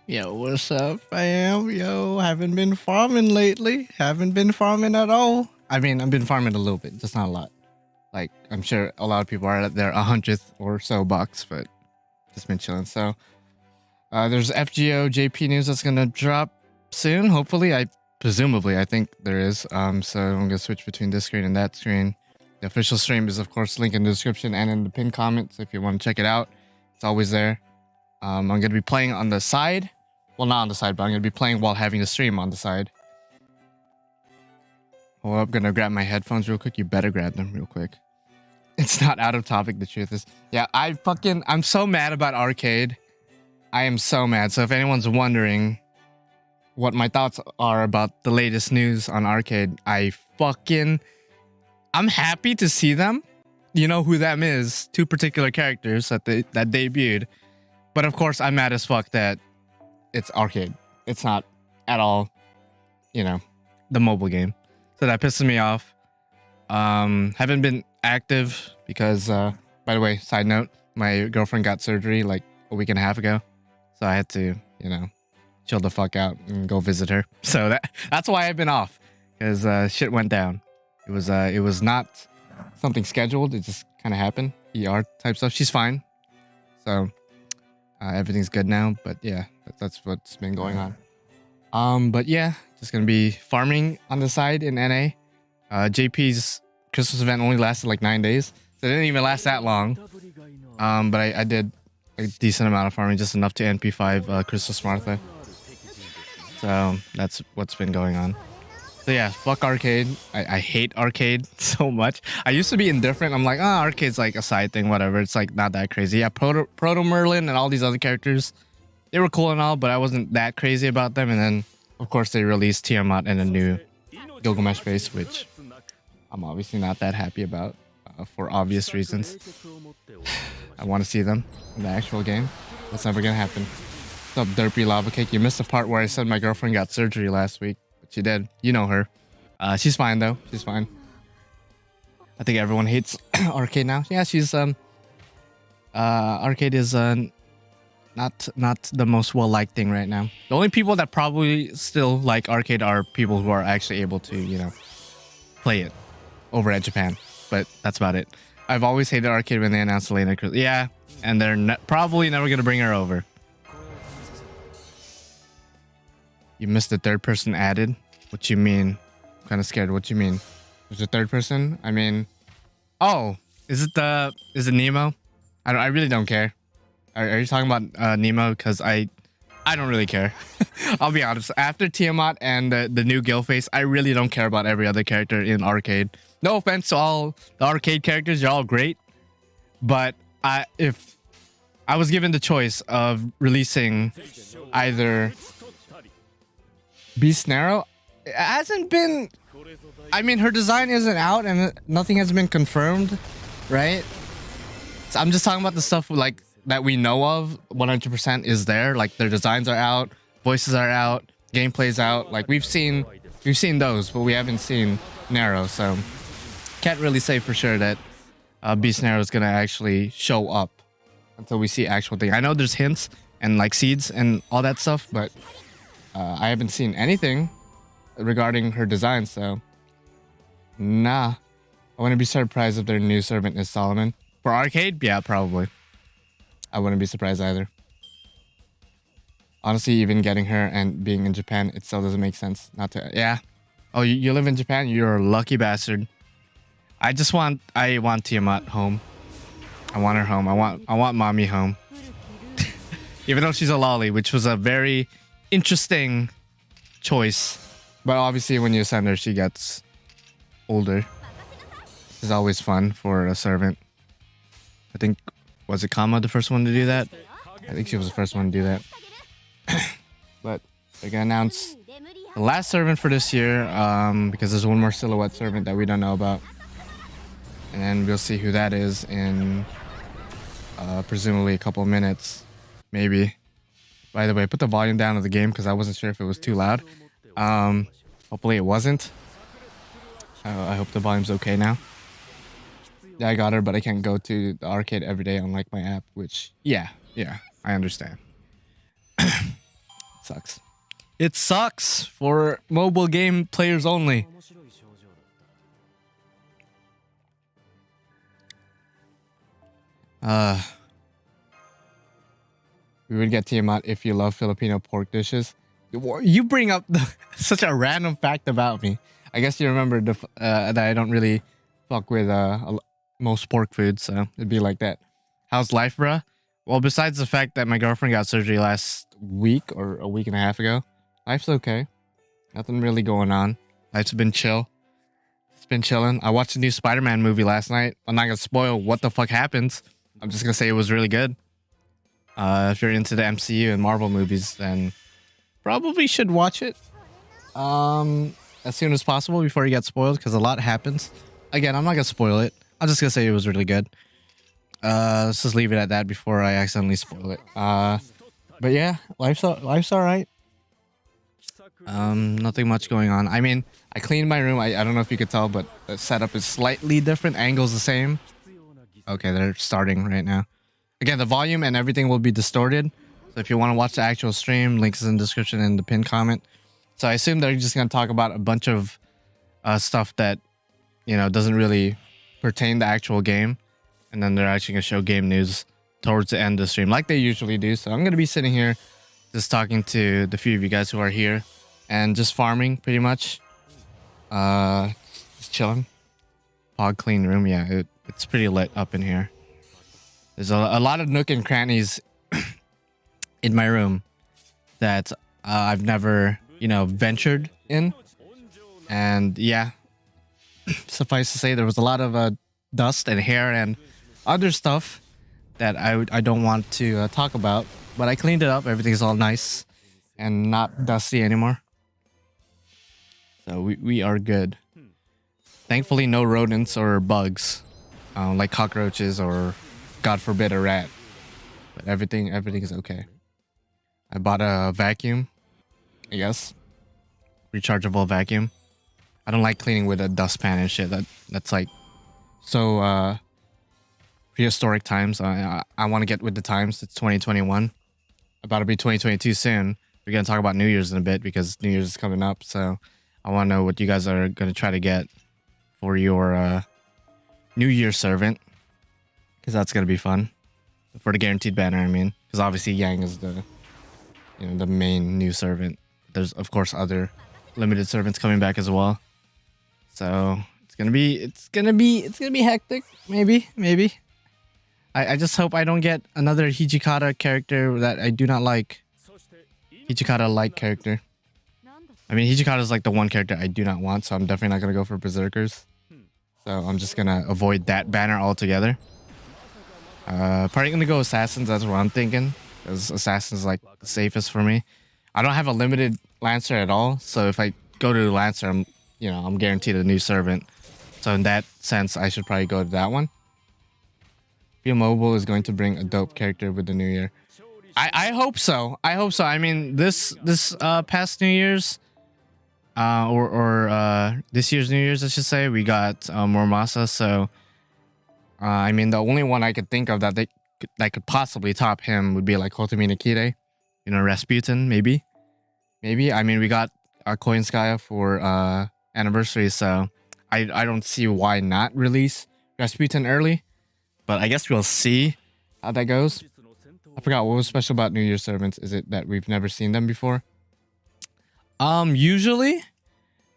Yo, what's up, fam? Yo, haven't been farming lately. Haven't been farming at all. I mean, I've been farming a little bit, just not a lot. Like, I'm sure a lot of people are at their 100th or so bucks, but just been chilling. So, there's FGO JP news that's gonna drop soon. Hopefully, presumably, I think there is. So I'm gonna switch between this screen and that screen. The official stream is, of course, linked in the description and in the pinned comment. So if you want to check it out, it's always there. I'm gonna be playing on the side. Well, not on the side, but I'm gonna be playing while having the stream on the side. Well, I'm gonna grab my headphones real quick. You better grab them real quick. It's not out of topic, the truth is. Yeah, I'm so mad about arcade. I am so mad. So if anyone's wondering what my thoughts are about the latest news on arcade, I'm happy to see them. You know who them is. Two particular characters that debuted. But of course, I'm mad as fuck that it's arcade. It's not at all, you know, the mobile game. So that pisses me off. Haven't been active because, by the way, side note, my girlfriend got surgery like a week and a half ago. So I had to, you know, chill the fuck out and go visit her. So that's why I've been off, because shit went down. It was not something scheduled. It just kind of happened. ER type stuff. She's fine. So everything's good now. But yeah, that's what's been going on. But yeah, just gonna be farming on the side in NA. JP's Christmas event only lasted like 9 days, so it didn't even last that long. But I did a decent amount of farming, just enough to NP5 Christmas Martha. So that's what's been going on. So yeah, fuck arcade. I hate arcade so much. I used to be indifferent. I'm like, oh, arcade's like a side thing, whatever. It's like not that crazy. Yeah, Proto Merlin and all these other characters, they were cool and all, but I wasn't that crazy about them. And then, of course, they released Tiamat and a new Gilgamesh face, which I'm obviously not that happy about for obvious reasons. I want to see them in the actual game. That's never gonna happen. What's up, Derpy Lava Cake? You missed the part where I said my girlfriend got surgery last week. But she did. You know her. She's fine though. She's fine. I think everyone hates arcade now. Yeah, she's arcade is not the most well-liked thing right now. The only people that probably still like arcade are people who are actually able to, you know, play it over at Japan. But that's about it. I've always hated arcade when they announced Elena Cruz. Yeah, and they're probably never gonna bring her over. You missed the third person added. What you mean? I'm kind of scared. What you mean? There's a third person? I mean, oh, is it Nemo? I really don't care. Are you talking about Nemo? Because I don't really care. I'll be honest. After Tiamat and the new Gil face, I really don't care about every other character in arcade. No offense to all the arcade characters, you're all great. But if I was given the choice of releasing either Beast Narrow, it hasn't been. I mean, her design isn't out and nothing has been confirmed, right? So I'm just talking about the stuff like that we know of. 100% is there. Like their designs are out, voices are out, gameplay's out. Like we've seen those, but we haven't seen Narrow. So can't really say for sure that Beast Narrow is gonna actually show up until we see actual thing. I know there's hints and like seeds and all that stuff, but I haven't seen anything regarding her design, so nah. I wouldn't be surprised if their new servant is Solomon. For arcade, yeah, probably. I wouldn't be surprised either. Honestly, even getting her and being in Japan, it still doesn't make sense not to. Yeah. Oh, you live in Japan? You're a lucky bastard. I want Tiamat home. I want her home. I want mommy home. Even though she's a lolly, which was a very interesting choice. But obviously when you send her, she gets older. It's always fun for a servant. I think, was it Kama the first one to do that? I think she was the first one to do that. But they're gonna announce the last servant for this year, because there's one more silhouette servant that we don't know about. And then we'll see who that is in presumably a couple of minutes, maybe. By the way, put the volume down of the game because I wasn't sure if it was too loud. Hopefully it wasn't. I hope the volume's okay now. Yeah, I got her, but I can't go to the arcade every day unlike my app, which, yeah, I understand. Sucks. It sucks for mobile game players only. We would get Tiamat if you love Filipino pork dishes. You bring up such a random fact about me. I guess you remember that I don't really fuck with most pork foods, so it'd be like that. How's life, bruh? Well, besides the fact that my girlfriend got surgery last week or a week and a half ago, life's okay. Nothing really going on. Life's been chill. It's been chilling. I watched a new Spider-Man movie last night. I'm not gonna spoil what the fuck happens. I'm just gonna say it was really good. If you're into the MCU and Marvel movies, then probably should watch it as soon as possible before you get spoiled, because a lot happens. Again, I'm not gonna spoil it. I'm just gonna say it was really good. Let's just leave it at that before I accidentally spoil it. But yeah, life's all right. Nothing much going on. I mean, I cleaned my room. I don't know if you could tell, but the setup is slightly different. Angle's the same. Okay, they're starting right now. Again, the volume and everything will be distorted. So if you want to watch the actual stream, links is in the description and the pinned comment. So I assume they're just going to talk about a bunch of stuff that, you know, doesn't really pertain to the actual game. And then they're actually going to show game news towards the end of the stream, like they usually do. So I'm going to be sitting here just talking to the few of you guys who are here and just farming pretty much. Just chilling. Fog clean room. Yeah, it's pretty lit up in here. There's a lot of nook and crannies in my room that I've never, you know, ventured in. And yeah, suffice to say, there was a lot of dust and hair and other stuff that I don't want to talk about. But I cleaned it up. Everything's all nice and not dusty anymore. So we are good. Thankfully, no rodents or bugs like cockroaches or, God forbid, a rat. But everything is okay. I bought a vacuum, I guess. Rechargeable vacuum. I don't like cleaning with a dustpan and shit. That's like so prehistoric times. I want to get with the times. It's 2021. About to be 2022 soon. We're gonna talk about New Year's in a bit because New Year's is coming up. So I want to know what you guys are gonna try to get for your New Year servant, because that's gonna be fun. For the guaranteed banner, I mean, because obviously Yang is the, you know, the main new servant. There's of course other limited servants coming back as well. So it's gonna be hectic. Maybe. I just hope I don't get another Hijikata character that I do not like. Hijikata-like character. I mean, Hijikata is like the one character I do not want, so I'm definitely not gonna go for Berserkers. So I'm just gonna avoid that banner altogether. Probably gonna go Assassins. That's what I'm thinking, because Assassin's like the safest for me. I don't have a limited Lancer at all, so if I go to Lancer, I'm guaranteed a new servant. So in that sense, I should probably go to that one. Feel Mobile is going to bring a dope character with the new year. I hope so. I mean, this past New Year's, or this year's New Year's, I should say, we got Muramasa. So I mean, the only one I could think of that could possibly top him would be like Hotemi Nikire, you know, Rasputin, maybe. I mean, we got Koinskaya for anniversary, so I don't see why not release Rasputin early. But I guess we'll see how that goes. I forgot what was special about New Year's servants. Is it that we've never seen them before? Usually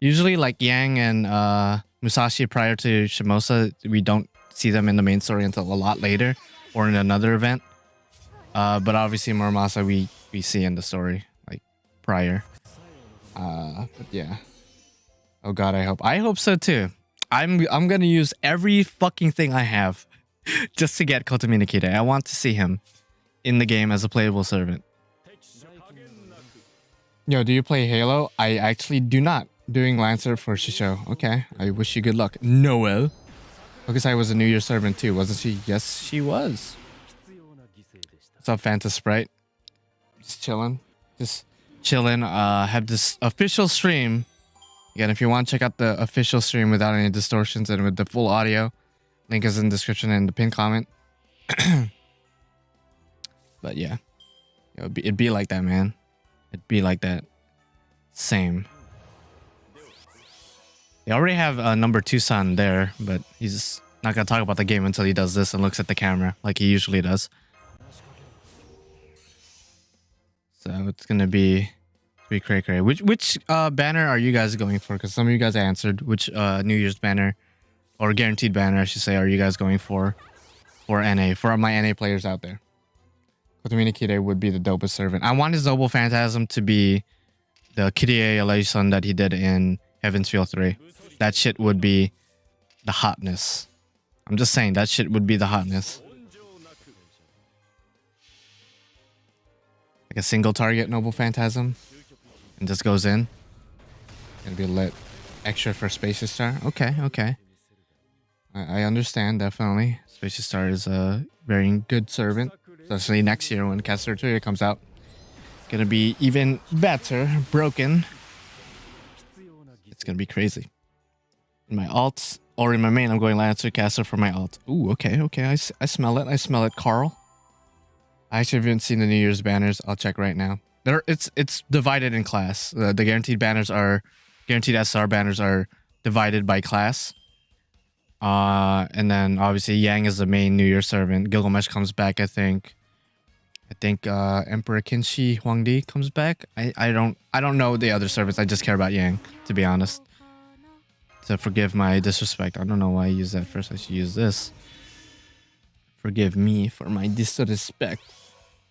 like Yang and Musashi prior to Shimosa, we don't see them in the main story until a lot later or in another event. But obviously Muramasa we see in the story like prior. But yeah. Oh god, I hope so too. I'm gonna use every fucking thing I have just to get Kotemi Nikita. I want to see him in the game as a playable servant. Yo, do you play Halo? I actually do not. Doing Lancer for Shisho. Okay, I wish you good luck. Noel. Hokusai was a New Year servant too, wasn't she? Yes, she was. What's up, Fanta Sprite? Just chilling. Have this official stream. Again, if you want to check out the official stream without any distortions and with the full audio, link is in the description and the pinned comment. But yeah, it'd be like that, man. it'd be like that. Same. They already have number 2 son there, but he's not gonna talk about the game until he does this and looks at the camera like he usually does. So it's gonna be cray cray. Which banner are you guys going for? Because some of you guys answered. Which New Year's banner or guaranteed banner, I should say, are you guys going for NA? For my NA players out there, Kotomini Kirei would be the dopest servant. I want his Noble Phantasm to be the Kyrie eleison that he did in Heaven's Feel 3. That shit would be the hotness. I'm just saying, that shit would be the hotness. Like a single target Noble Phantasm. And just goes in. Gonna be lit. Extra for Spacious Star. Okay, okay. I understand, definitely. Spacious Star is a very good servant. Especially next year when Castle Artillery comes out. Gonna be even better. Broken. It's gonna be crazy. In my alt, or in my main, I'm going Lancer Caster for my alt. Ooh, okay, okay. I smell it. I smell it, Carl. I actually haven't seen the New Year's banners. I'll check right now. It's divided in class. The guaranteed SR banners are divided by class. And then obviously Yang is the main New Year servant. Gilgamesh comes back, I think. Emperor Kinshi Huangdi comes back. I don't know the other servants. I just care about Yang, to be honest. So forgive my disrespect. I don't know why I used that first. I should use this. Forgive me for my disrespect.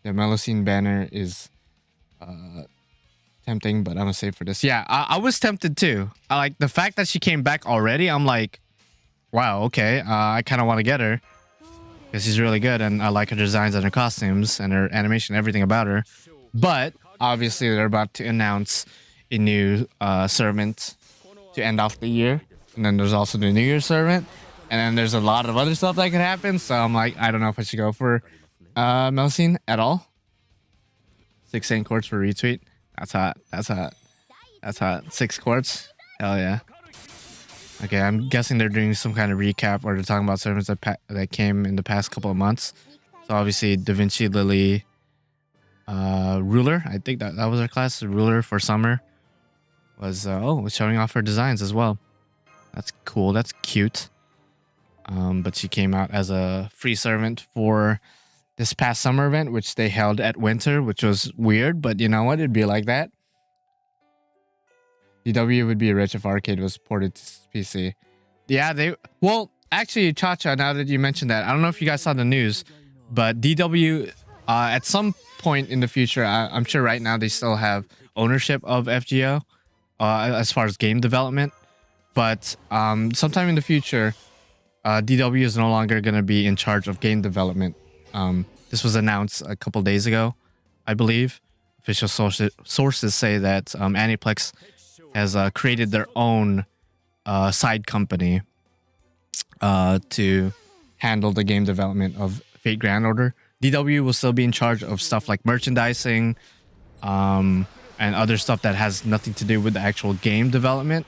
The Melusine banner is tempting, but I'm gonna save for this. Yeah, I was tempted too. I like the fact that she came back already. I'm like, wow, okay. I kind of want to get her because she's really good, and I like her designs and her costumes and her animation, everything about her. But obviously, they're about to announce a new servant to end off the year, and then there's also the New Year servant, and then there's a lot of other stuff that could happen. So I'm like, I don't know if I should go for Melusine at all. 16 quartz for retweet. That's hot. That's hot. That's hot. 6 quartz. Hell yeah. Okay, I'm guessing they're doing some kind of recap, or they're talking about servants that came in the past couple of months. So obviously, Da Vinci Lily, Ruler. I think that was her class. Ruler for summer was showing off her designs as well. That's cool. That's cute. But she came out as a free servant for this past summer event, which they held at winter, which was weird, but you know what? It'd be like that. DW would be rich if Arcade was ported to PC. Yeah, well, actually, Chacha, now that you mentioned that, I don't know if you guys saw the news, but DW, at some point in the future, I'm sure right now they still have ownership of FGO as far as game development, but sometime in the future, DW is no longer going to be in charge of game development. This was announced a couple days ago, I believe. Official sources say that Aniplex has created their own side company to handle the game development of Fate Grand Order. DW will still be in charge of stuff like merchandising and other stuff that has nothing to do with the actual game development,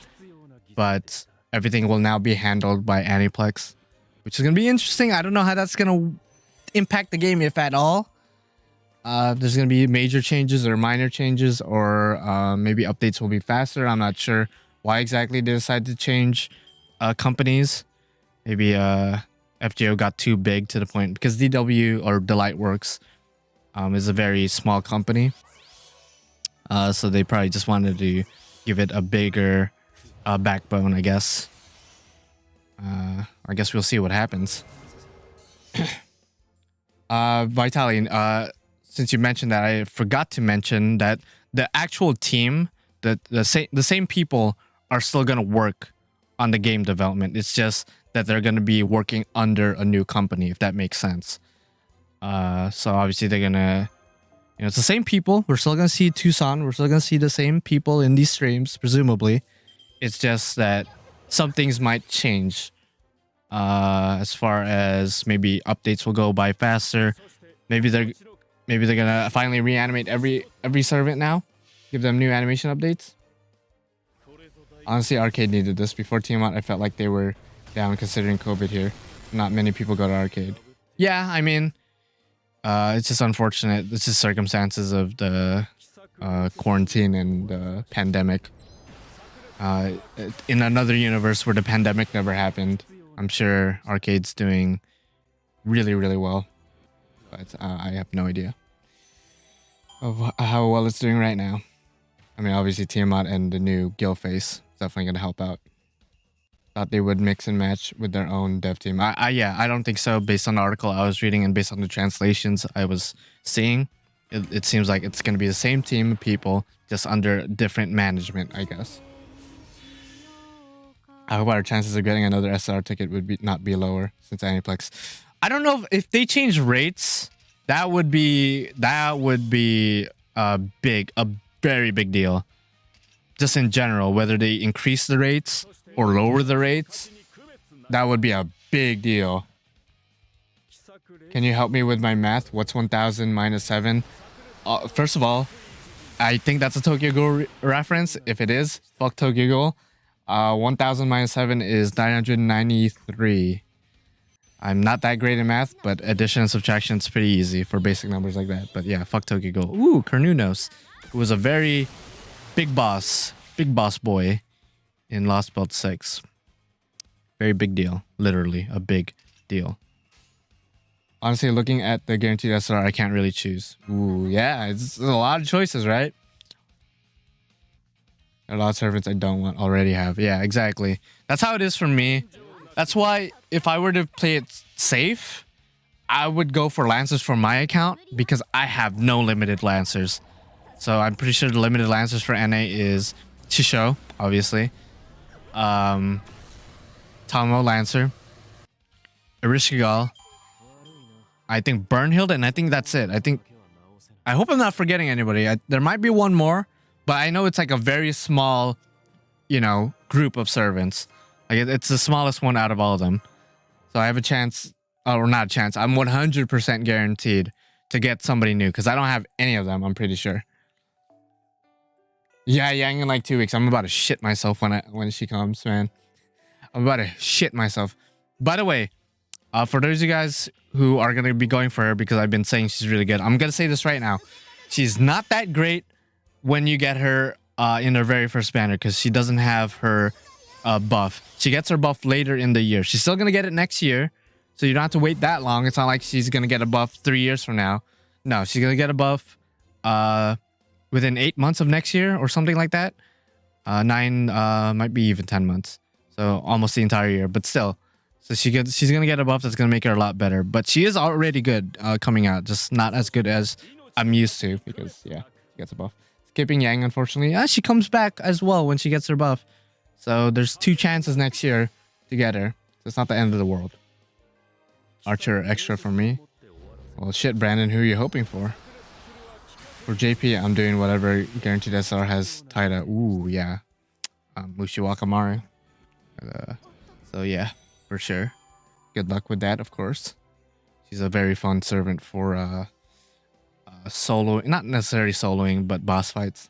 but everything will now be handled by Aniplex, which is going to be interesting. I don't know how that's going to impact the game, if at all. There's going to be major changes or minor changes, or maybe updates will be faster. I'm not sure why exactly they decided to change companies. Maybe FGO got too big to the point, because DW or Delightworks is a very small company. So they probably just wanted to give it a bigger backbone, I guess. I guess we'll see what happens. Vitaly, since you mentioned that, I forgot to mention that the actual team, the same people are still going to work on the game development. It's just that they're going to be working under a new company, if that makes sense. So obviously they're going to, it's the same people. We're still going to see Tucson. We're still going to see the same people in these streams, presumably. It's just that some things might change. As far as maybe updates will go by faster. Maybe they're gonna finally reanimate every servant now. Give them new animation updates. Honestly, Arcade needed this. Before Tiamat, I felt like they were down considering COVID here. Not many people go to Arcade. Yeah, I mean, it's just unfortunate. It's just circumstances of the quarantine and pandemic. In another universe where the pandemic never happened, I'm sure Arcade's doing really, really well. But I have no idea of how well it's doing right now. I mean, obviously Tiamat and the new Gil face is definitely going to help out. Thought they would mix and match with their own dev team. I don't think so. Based on the article I was reading and based on the translations I was seeing, it seems like it's going to be the same team of people, just under different management, I guess. I hope our chances of getting another SR ticket would not be lower since Aniplex. I don't know if they change rates. That would be a very big deal. Just in general, whether they increase the rates or lower the rates, that would be a big deal. Can you help me with my math? What's 1000 minus 7? First of all, I think that's a Tokyo Ghoul reference. If it is, fuck Tokyo Ghoul. 1000 minus 7 is 993. I'm not that great in math, but addition and subtraction is pretty easy for basic numbers like that. But yeah, fuck Tokyo Ghoul. Ooh, Carnunos, who was a very big boss boy in Lostbelt 6. Very big deal. Literally a big deal. Honestly, looking at the guaranteed SR, I can't really choose. Ooh, yeah, it's a lot of choices, right? A lot of servants I don't want already have. Yeah, exactly. That's how it is for me. That's why if I were to play it safe, I would go for Lancers for my account because I have no limited Lancers. So I'm pretty sure the limited Lancers for NA is Chisho, obviously. Tomo Lancer. Irishigal. I think Burnhild, and I think that's it. I hope I'm not forgetting anybody. There might be one more, but I know it's like a very small, group of servants. Like it's the smallest one out of all of them. So I have a chance, or not a chance, I'm 100% guaranteed to get somebody new because I don't have any of them, I'm pretty sure. Yeah, Yang in like 2 weeks. I'm about to shit myself when she comes, man. I'm about to shit myself. By the way, for those of you guys who are going to be going for her because I've been saying she's really good, I'm going to say this right now. She's not that great when you get her in her very first banner because she doesn't have her buff. She gets her buff later in the year. She's still going to get it next year, so you don't have to wait that long. It's not like she's going to get a buff 3 years from now. No, she's going to get a buff within 8 months of next year or something like that. 9, might be even 10 months. So almost the entire year, but still. So she's going to get a buff that's going to make her a lot better. But she is already good coming out, just not as good as I'm used to because, yeah, she gets a buff. Skipping Yang, unfortunately. She comes back as well when she gets her buff. So there's 2 chances next year to get her. So it's not the end of the world. Archer extra for me. Well, shit, Brandon, who are you hoping for? For JP, I'm doing whatever guaranteed SR has tied up. Ooh, yeah. Mushiwaka Maru. So yeah, for sure. Good luck with that, of course. She's a very fun servant for solo, not necessarily soloing, but boss fights.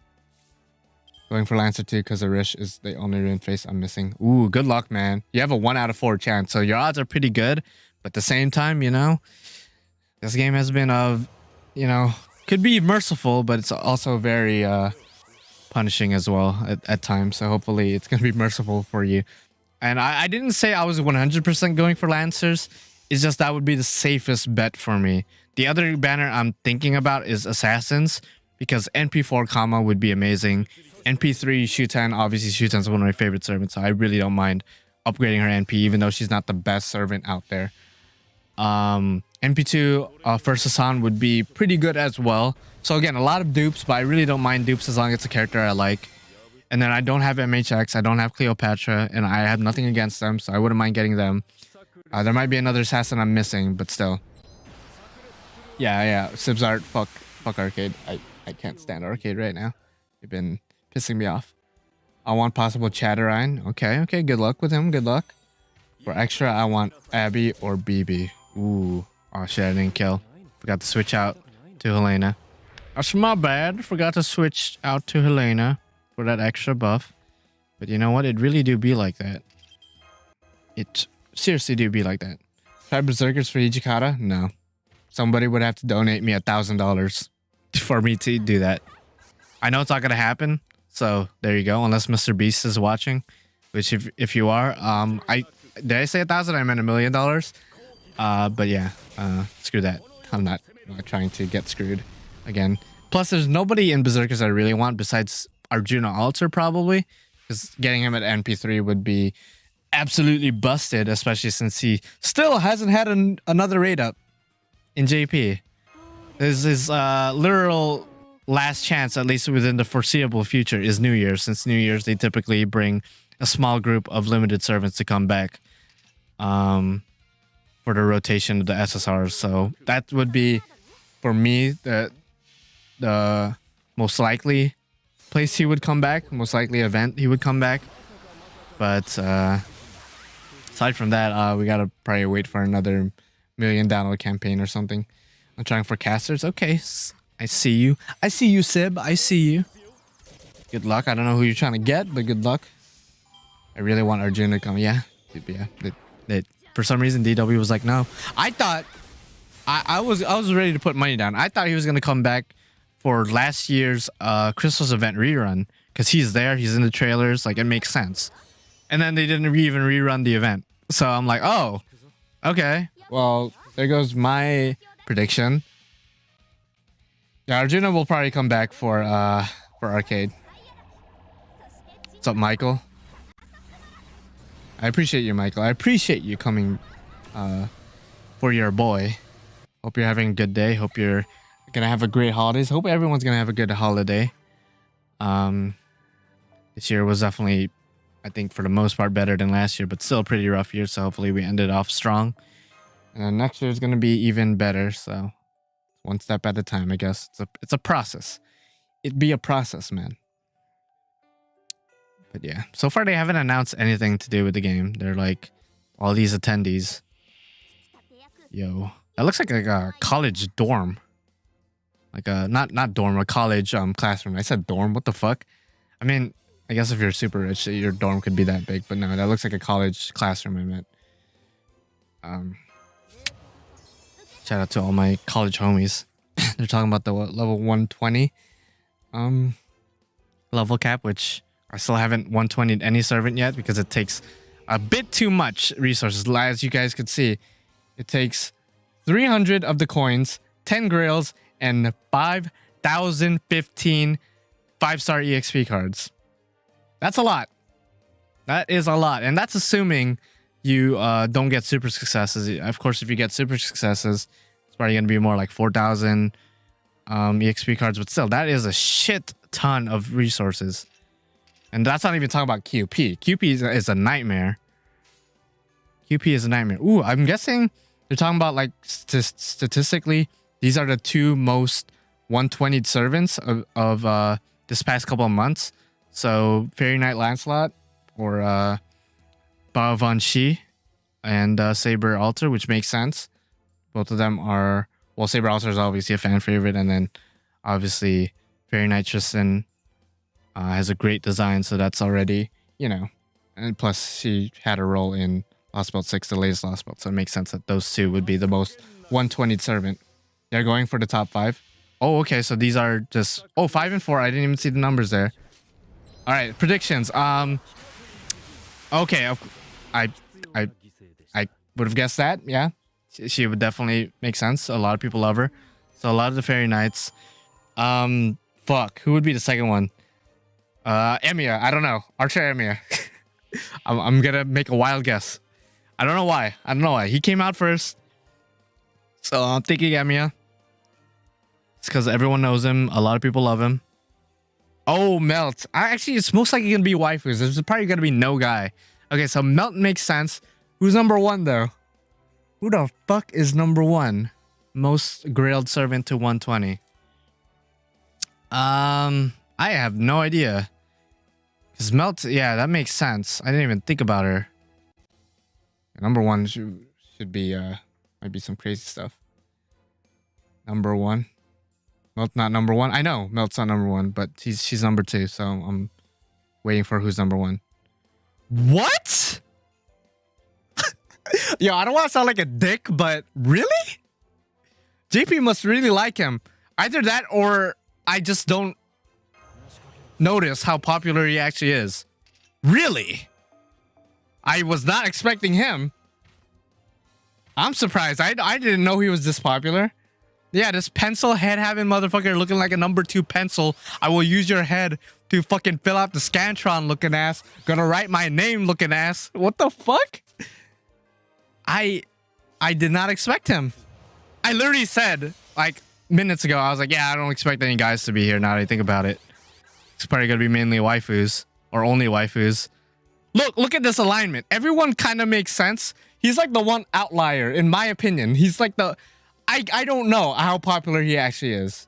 Going for Lancer too, because Arish is the only rune face I'm missing. Ooh, good luck, man. You have a 1 out of 4 chance, so your odds are pretty good. But at the same time, this game has been could be merciful, but it's also very punishing as well at times. So hopefully it's going to be merciful for you. And I didn't say I was 100% going for Lancers. It's just that would be the safest bet for me. The other banner I'm thinking about is Assassins, because NP4 Kama would be amazing. NP3 Shutan, obviously Shutan's one of my favorite servants, so I really don't mind upgrading her NP, even though she's not the best servant out there. NP2 First Hassan would be pretty good as well. So again, a lot of dupes, but I really don't mind dupes as long as it's a character I like. And then I don't have MHX, I don't have Cleopatra, and I have nothing against them, so I wouldn't mind getting them. There might be another assassin I'm missing, but still. Yeah, Sibsart, fuck Arcade. I can't stand Arcade right now. You've been pissing me off. I want possible Chatterine. Okay, good luck with him, good luck. For extra, I want Abby or BB. Ooh, oh shit, I didn't kill. Forgot to switch out to Helena. That's my bad, forgot to switch out to Helena for that extra buff. But you know what, it really do be like that. It seriously do be like that. Try Berserkers for Hijikata? No. Somebody would have to donate me $1,000 for me to do that. I know it's not gonna happen. So there you go. Unless Mr. Beast is watching, which if you are, did I say 1,000? I meant $1 million. But yeah, screw that. I'm not trying to get screwed again. Plus, there's nobody in Berserkers I really want besides Arjuna Alter, probably, because getting him at NP3 would be absolutely busted, especially since he still hasn't had another raid up in JP. This is his literal last chance, at least within the foreseeable future, is New Year's. Since New Year's, they typically bring a small group of limited servants to come back for the rotation of the SSRs. So that would be, for me, the most likely place he would come back, most likely event he would come back. But aside from that, we gotta probably wait for another $1 million campaign or something. I'm trying for casters. Okay, I see you. I see you, Sib. I see you. Good luck. I don't know who you're trying to get, but good luck. I really want Arjuna to come. Yeah, for some reason DW was like, no. I thought I was ready to put money down. I thought he was gonna come back for last year's Crystal's event rerun, because he's there, he's in the trailers, like it makes sense. And then they didn't even rerun the event. So I'm like, oh, okay. Well, there goes my prediction. Yeah, Arjuna will probably come back for arcade. What's up, Michael? I appreciate you, Michael. I appreciate you coming for your boy. Hope you're having a good day. Hope you're gonna have a great holidays. Hope everyone's gonna have a good holiday. This year was definitely, I think, for the most part, better than last year, but still a pretty rough year. So hopefully we ended off strong. And then next year is gonna be even better. So one step at a time, I guess. It's a process. It'd be a process, man. But yeah, so far they haven't announced anything to do with the game. They're like all these attendees. Yo, that looks like a college dorm. Like a not dorm, a college classroom. I said dorm. What the fuck? I mean, I guess if you're super rich, your dorm could be that big. But no, that looks like a college classroom. I meant. Shout out to all my college homies. They're talking about the level 120 level cap, which I still haven't 120'd any servant yet because it takes a bit too much resources. As you guys could see, it takes 300 of the coins, 10 grails, and 5,015 5-star EXP cards. That's a lot. That is a lot. And that's assuming you don't get super successes. Of course, if you get super successes, it's probably going to be more like 4,000 EXP cards. But still, that is a shit ton of resources. And that's not even talking about QP. QP is a nightmare. QP is a nightmare. Ooh, I'm guessing they're talking about, like, statistically, these are the two most 120'd servants of this past couple of months. So Fairy Knight Lancelot, or Bao Van Shi, and Saber Alter, which makes sense. Both of them are, well, Saber Alter is obviously a fan favorite, and then obviously Fairy Knight Tristan has a great design, so that's already, you know, and plus she had a role in Lostbelt 6, the latest Lostbelt, so it makes sense that those two would be the most 120'd servant. They're going for the top 5. Oh, okay, so these are just, oh, 5 and 4. I didn't even see the numbers there. All right, predictions. Okay, I would have guessed that. Yeah, she would definitely make sense. A lot of people love her, so a lot of the Fairy Knights. Fuck, who would be the second one? Emiya. I don't know. Archer Emiya. I'm gonna make a wild guess. I don't know why. He came out first, so I'm thinking Emiya. It's because everyone knows him. A lot of people love him. Oh, Melt. Actually, it's most likely gonna be waifus. There's probably gonna be no guy. Okay, so Melt makes sense. Who's number 1 though? Who the fuck is number 1? Most grailed servant to 120. I have no idea. Cause Melt, yeah, that makes sense. I didn't even think about her. Number 1 should be might be some crazy stuff. Number 1. Melt not number 1. I know Melt's not number 1, but she's number 2, so I'm waiting for who's number 1. What? Yo, I don't want to sound like a dick, but really? JP must really like him. Either that or I just don't notice how popular he actually is. Really? I was not expecting him. I'm surprised. I didn't know he was this popular. Yeah, this pencil head having motherfucker looking like a number 2 pencil. I will use your head to fucking fill out the Scantron looking ass. Gonna write my name looking ass. What the fuck? I did not expect him. I literally said like minutes ago, I was like, yeah, I don't expect any guys to be here now that I think about it. It's probably gonna be mainly waifus or only waifus. Look at this alignment. Everyone kind of makes sense. He's like the one outlier in my opinion. He's like the I don't know how popular he actually is.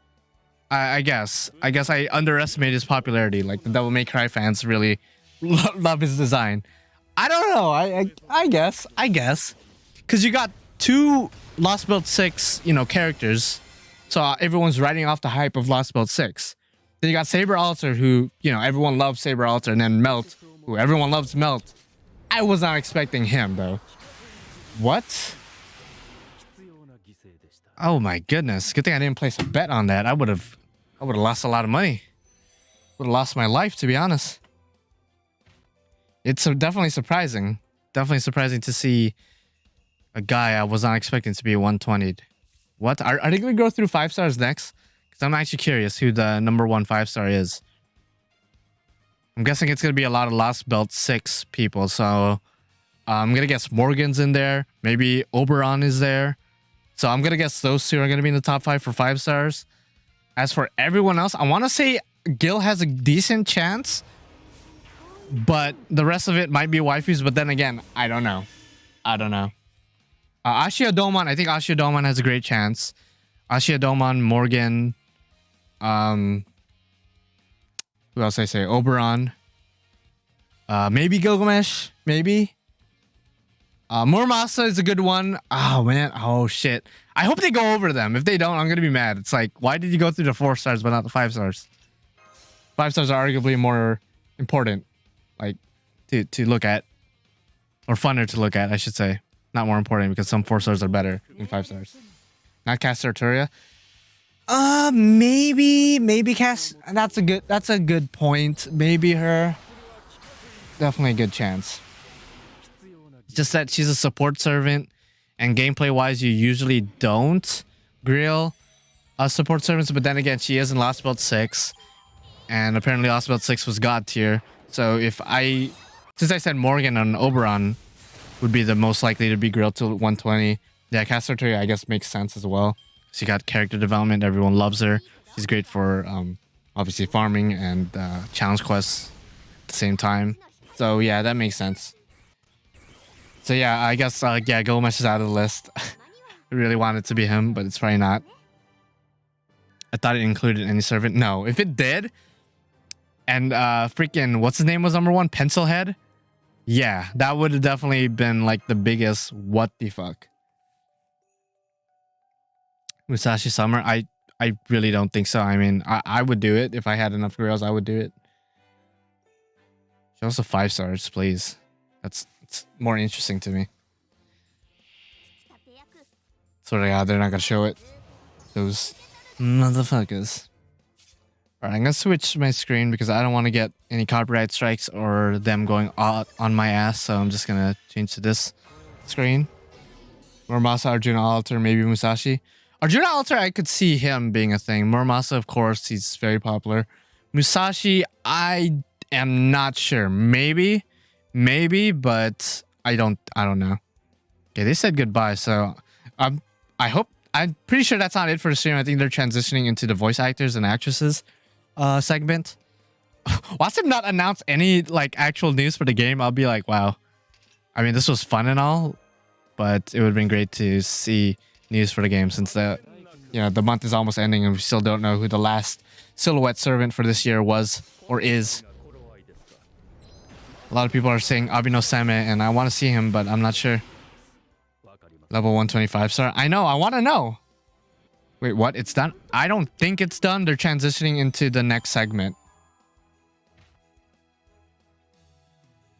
I guess I underestimate his popularity. Like the Devil May Cry fans really love his design. I don't know. I guess because you got 2 Lostbelt 6 characters, so everyone's riding off the hype of Lostbelt 6. Then you got Saber Alter, who everyone loves Saber Alter, and then Melt, who everyone loves Melt. I was not expecting him though. What? Oh my goodness! Good thing I didn't place a bet on that. I would have lost a lot of money. Would have lost my life, to be honest. It's definitely surprising. Definitely surprising to see a guy I was not expecting to be 120'd. What? Are they going to go through 5 stars next? Because I'm actually curious who the number 1 5-star is. I'm guessing it's going to be a lot of Lostbelt 6 people. So I'm going to guess Morgan's in there. Maybe Oberon is there. So I'm going to guess those 2 are going to be in the top 5 for 5 stars. As for everyone else, I want to say Gil has a decent chance. But the rest of it might be waifus. But then again, I don't know. Ashia Domon, I think Ashia Domon has a great chance. Ashia Domon, Morgan. Who else I say? Oberon. Maybe Gilgamesh. Maybe. Muramasa is a good one. Oh, man. Oh, shit. I hope they go over them. If they don't, I'm going to be mad. It's like, why did you go through the 4 stars but not the 5 stars? 5 stars are arguably more important, like, to look at. Or funner to look at, I should say. Not more important, because some 4 stars are better than 5 stars. Not Cass Arturia. Maybe Cass. That's a good point. Maybe her. Definitely a good chance. Just that she's a support servant, and gameplay wise you usually don't grill support servants, but then again she is in Lostbelt 6, and apparently Lostbelt 6 was god tier. So since I said Morgan and Oberon would be the most likely to be grilled to 120, yeah, Cass Arturia I guess makes sense as well. She got character development, everyone loves her. She's great for obviously farming and challenge quests at the same time. So yeah, that makes sense. So yeah, I guess yeah, Gilgamesh is out of the list. I really wanted to be him, but it's probably not. I thought it included any servant. No, if it did, and freaking what's his name was number 1, Pencilhead. Yeah, that would have definitely been like the biggest what the fuck. Musashi Summer, I really don't think so. I mean, I would do it if I had enough girls. I would do it. Show us the 5 stars, please. It's more interesting to me. So yeah, they're not gonna show it. Those motherfuckers. Alright, I'm gonna switch my screen because I don't want to get any copyright strikes or them going on my ass. So I'm just gonna change to this screen. Muramasa, Arjuna Alter, maybe Musashi. Arjuna Alter, I could see him being a thing. Muramasa, of course, he's very popular. Musashi, I am not sure. Maybe, but I don't know. Okay, they said goodbye, so I'm pretty sure that's not it for the stream. I think they're transitioning into the voice actors and actresses segment. Watch them not announce any like actual news for the game. I'll be like, wow. I mean, this was fun and all, but it would have been great to see news for the game since the month is almost ending and we still don't know who the last silhouette servant for this year was or is. A lot of people are saying Abino Same, and I want to see him, but I'm not sure. Level 125 star. I know. I want to know. Wait, what? It's done? I don't think it's done. They're transitioning into the next segment.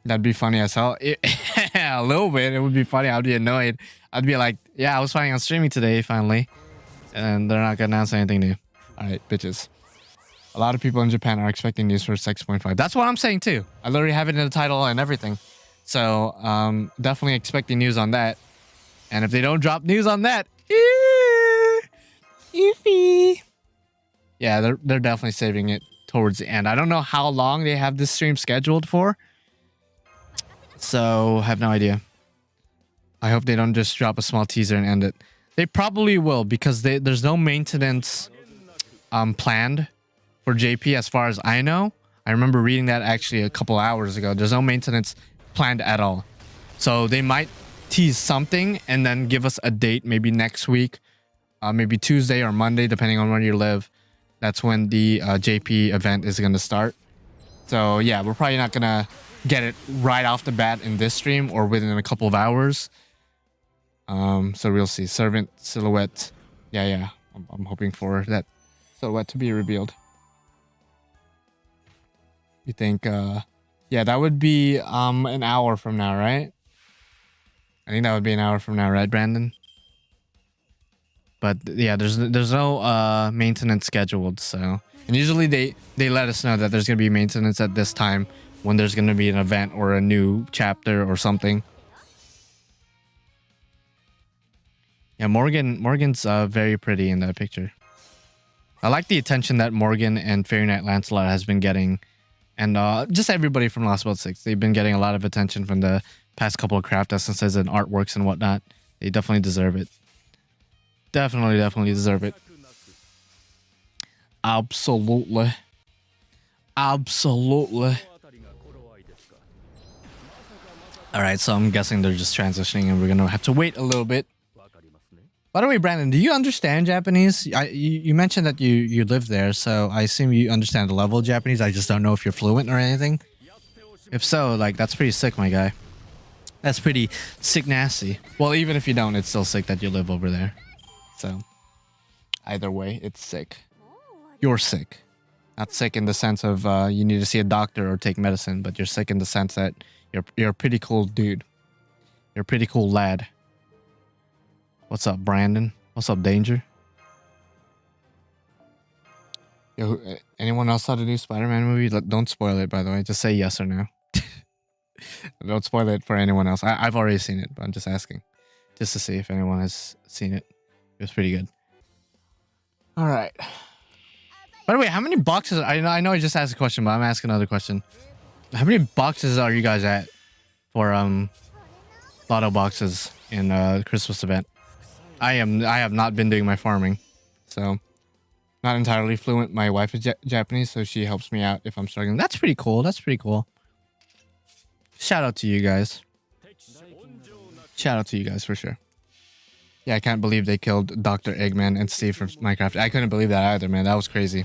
That'd be funny as hell. A little bit. It would be funny. I'd be annoyed. I'd be like, yeah, I was planning on streaming today, finally. And they're not going to announce anything new. All right, bitches. A lot of people in Japan are expecting news for 6.5. That's what I'm saying too. I literally have it in the title and everything. So definitely expecting news on that. And if they don't drop news on that, iffy. Yeah, they're definitely saving it towards the end. I don't know how long they have this stream scheduled for. So have no idea. I hope they don't just drop a small teaser and end it. They probably will because there's no maintenance planned for JP as far as I know. I remember reading that actually a couple hours ago. There's no maintenance planned at all. So they might tease something and then give us a date maybe next week. Maybe Tuesday or Monday, depending on where you live. That's when the JP event is going to start. So yeah, we're probably not going to get it right off the bat in this stream or within a couple of hours. So we'll see. Servant silhouette. Yeah. I'm hoping for that silhouette to be revealed. You think, yeah, that would be an hour from now, right? I think that would be an hour from now, right, Brandon? But yeah, there's no maintenance scheduled, so. And usually they let us know that there's gonna be maintenance at this time when there's gonna be an event or a new chapter or something. Yeah, Morgan's very pretty in that picture. I like the attention that Morgan and Fairy Knight Lancelot has been getting. And just everybody from Lostbelt 6. They've been getting a lot of attention from the past couple of craft essences and artworks and whatnot. They definitely deserve it. Definitely deserve it. Absolutely. Alright, so I'm guessing they're just transitioning and we're gonna have to wait a little bit. By the way, Brandon, do you understand Japanese? You mentioned that you live there, so I assume you understand the level of Japanese. I just don't know if you're fluent or anything. If so, like, that's pretty sick, my guy. That's pretty sick nasty. Well, even if you don't, it's still sick that you live over there. So, either way, it's sick. You're sick. Not sick in the sense of you need to see a doctor or take medicine, but you're sick in the sense that you're a pretty cool dude. You're a pretty cool lad. What's up, Brandon? What's up, Danger? Yo, anyone else saw the new Spider-Man movie? Don't spoil it, by the way. Just say yes or no. Don't spoil it for anyone else. I've already seen it, but I'm just asking. Just to see if anyone has seen it. It was pretty good. All right. By the way, how many boxes... I know I just asked a question, but I'm asking another question. How many boxes are you guys at for lotto boxes in Christmas event? I have not been doing my farming, so not entirely fluent. My wife is Japanese, so she helps me out if I'm struggling. That's pretty cool. That's pretty cool. Shout out to you guys. Shout out to you guys for sure. Yeah, I can't believe they killed Dr. Eggman and Steve from Minecraft. I couldn't believe that either, man. That was crazy.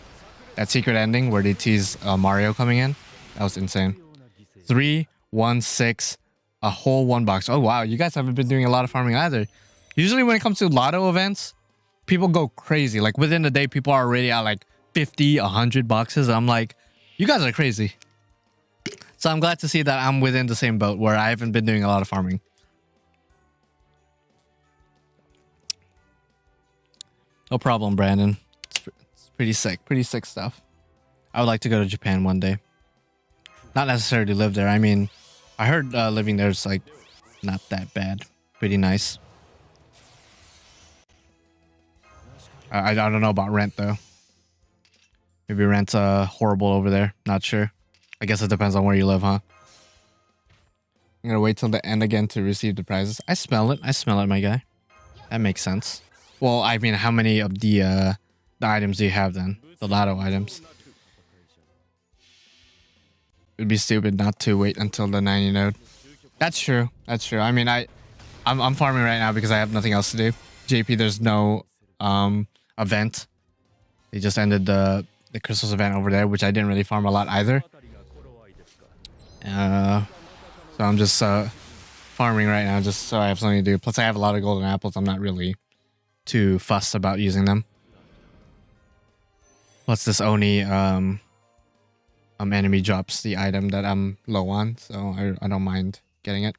That secret ending where they tease Mario coming in, that was insane. 3, 1, 6, a whole one box. Oh wow, you guys haven't been doing a lot of farming either. Usually when it comes to lotto events, people go crazy. Like within the day, people are already at like 50, 100 boxes. I'm like, you guys are crazy. So I'm glad to see that I'm within the same boat where I haven't been doing a lot of farming. No problem, Brandon. It's pretty sick stuff. I would like to go to Japan one day. Not necessarily live there. I mean, I heard living there is like not that bad. Pretty nice. I don't know about rent though. Maybe rent's horrible over there. Not sure. I guess it depends on where you live, huh? I'm gonna wait till the end again to receive the prizes. I smell it. I smell it, my guy. That makes sense. Well, I mean, how many of the items do you have then? The lotto items. It'd be stupid not to wait until the 90 node. That's true. That's true. I mean, I'm farming right now because I have nothing else to do. JP, there's no event. They just ended the Christmas event over there, which I didn't really farm a lot either. So I'm just farming right now just so I have something to do. Plus I have a lot of golden apples. I'm not really too fussed about using them. Plus this Oni enemy drops the item that I'm low on, so I don't mind getting it.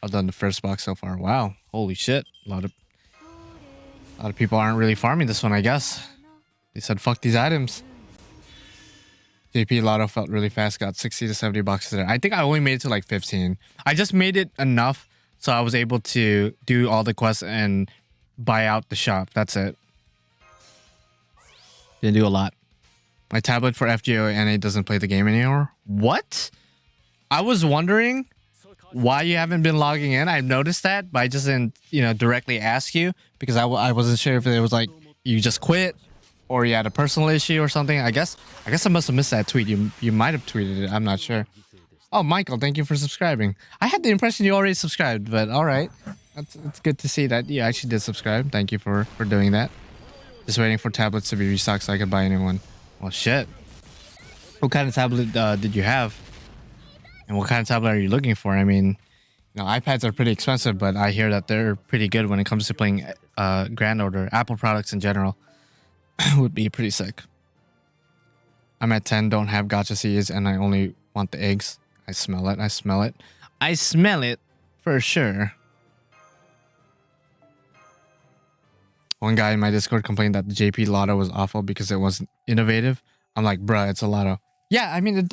I've done the first box so far. Wow, holy shit. A lot of people aren't really farming this one, I guess. They said fuck these items. JP Lotto felt really fast. Got 60 to 70 boxes there. I think I only made it to like 15. I just made it enough so I was able to do all the quests and buy out the shop. That's it. Didn't do a lot. My tablet for FGO NA doesn't play the game anymore. What? I was wondering why you haven't been logging in. I've noticed that, but I just didn't, directly ask you because I wasn't sure if it was like you just quit or you had a personal issue or something. I guess I must have missed that tweet. You might have tweeted it. I'm not sure. Oh, Michael, thank you for subscribing. I had the impression you already subscribed, but all right. It's good to see that you actually did subscribe. Thank you for doing that. Just waiting for tablets to be restocked so I could buy a new one. Well, shit. What kind of tablet did you have? And what kind of tablet are you looking for? I mean, iPads are pretty expensive, but I hear that they're pretty good when it comes to playing Grand Order. Apple products in general would be pretty sick. I'm at 10, don't have gacha seeds, and I only want the eggs. I smell it. I smell it. I smell it for sure. One guy in my Discord complained that the JP Lotto was awful because it wasn't innovative. I'm like, bruh, it's a Lotto. Yeah, I mean,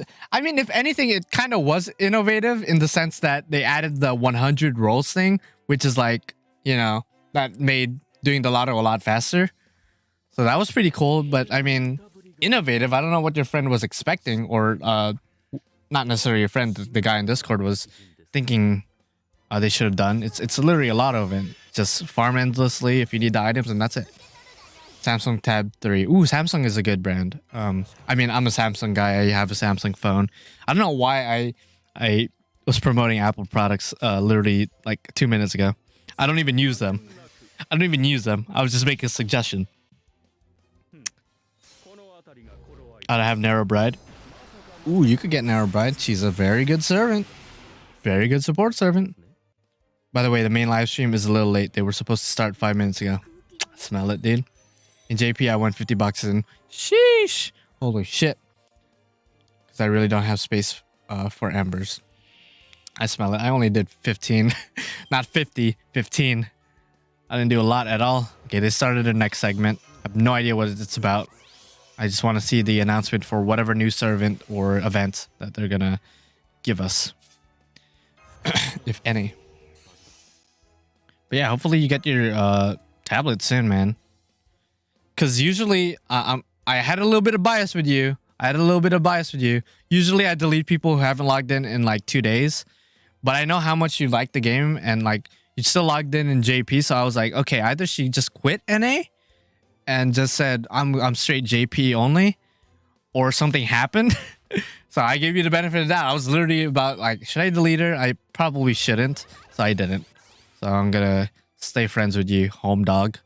if anything, it kind of was innovative in the sense that they added the 100 rolls thing, which is like, that made doing the Lotto a lot faster. So that was pretty cool. But I mean, innovative. I don't know what your friend was expecting, or not necessarily your friend. The guy in Discord was thinking they should have done. It's literally a Lotto event. Just farm endlessly if you need the items, and that's it. Samsung Tab 3. Ooh, Samsung is a good brand. I mean, I'm a Samsung guy. I have a Samsung phone. I don't know why I was promoting Apple products literally like 2 minutes ago. I don't even use them. I was just making a suggestion. I have Narrow Bride. Ooh, you could get Narrow Bride. She's a very good servant. Very good support servant. By the way, the main live stream is a little late. They were supposed to start 5 minutes ago. Smell it, dude. In JP, I won 50 boxes in. Sheesh. Holy shit. Because I really don't have space for embers. I smell it. I only did 15. Not 50. 15. I didn't do a lot at all. Okay, they started the next segment. I have no idea what it's about. I just want to see the announcement for whatever new servant or event that they're going to give us. If any. But yeah, hopefully you get your tablet soon, man. Because usually, I had a little bit of bias with you. Usually I delete people who haven't logged in like 2 days. But I know how much you like the game, and like you still logged in JP. So I was like, okay, either she just quit NA and just said I'm straight JP only, or something happened. So I gave you the benefit of that. I was literally about like, should I delete her? I probably shouldn't. So I didn't. So I'm gonna stay friends with you, home dog,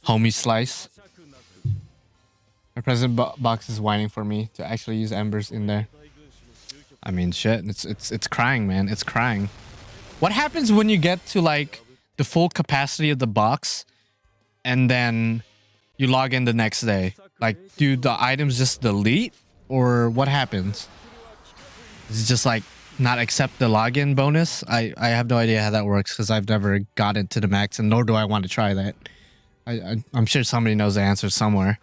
homie slice. My present box is whining for me to actually use embers in there. I mean, shit, it's crying, man. It's crying. What happens when you get to like the full capacity of the box, and then you log in the next day? Like, do the items just delete, or what happens? Is it just like not accept the login bonus? I have no idea how that works because I've never got it to the max, and nor do I want to try that. I'm sure somebody knows the answer somewhere.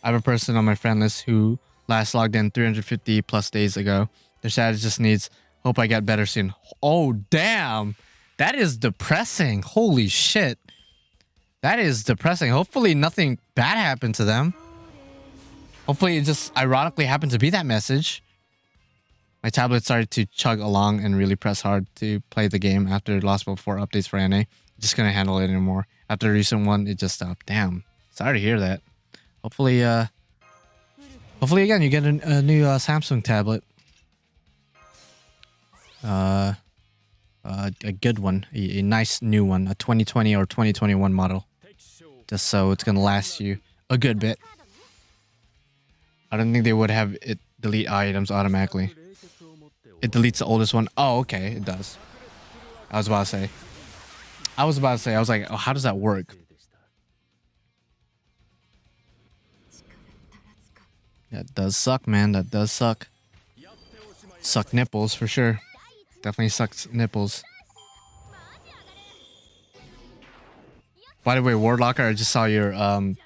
I have a person on my friend list who last logged in 350 plus days ago. Their status just needs, hope I get better soon. Oh, damn. That is depressing. Holy shit. That is depressing. Hopefully nothing bad happened to them. Hopefully it just ironically happened to be that message. My tablet started to chug along and really press hard to play the game after Lostbelt 4 updates for NA. Just couldn't handle it anymore. After the recent one, it just stopped. Damn. Sorry to hear that. Hopefully again, you get a new Samsung tablet. A good one. A nice new one. A 2020 or 2021 model. Just so it's going to last you a good bit. I don't think they would have it delete items automatically. It deletes the oldest one. Oh, okay. It does. I was about to say. I was like, oh, how does that work? That does suck, man. That does suck. Suck nipples for sure. Definitely sucks nipples. By the way, Wardlocker, I just saw your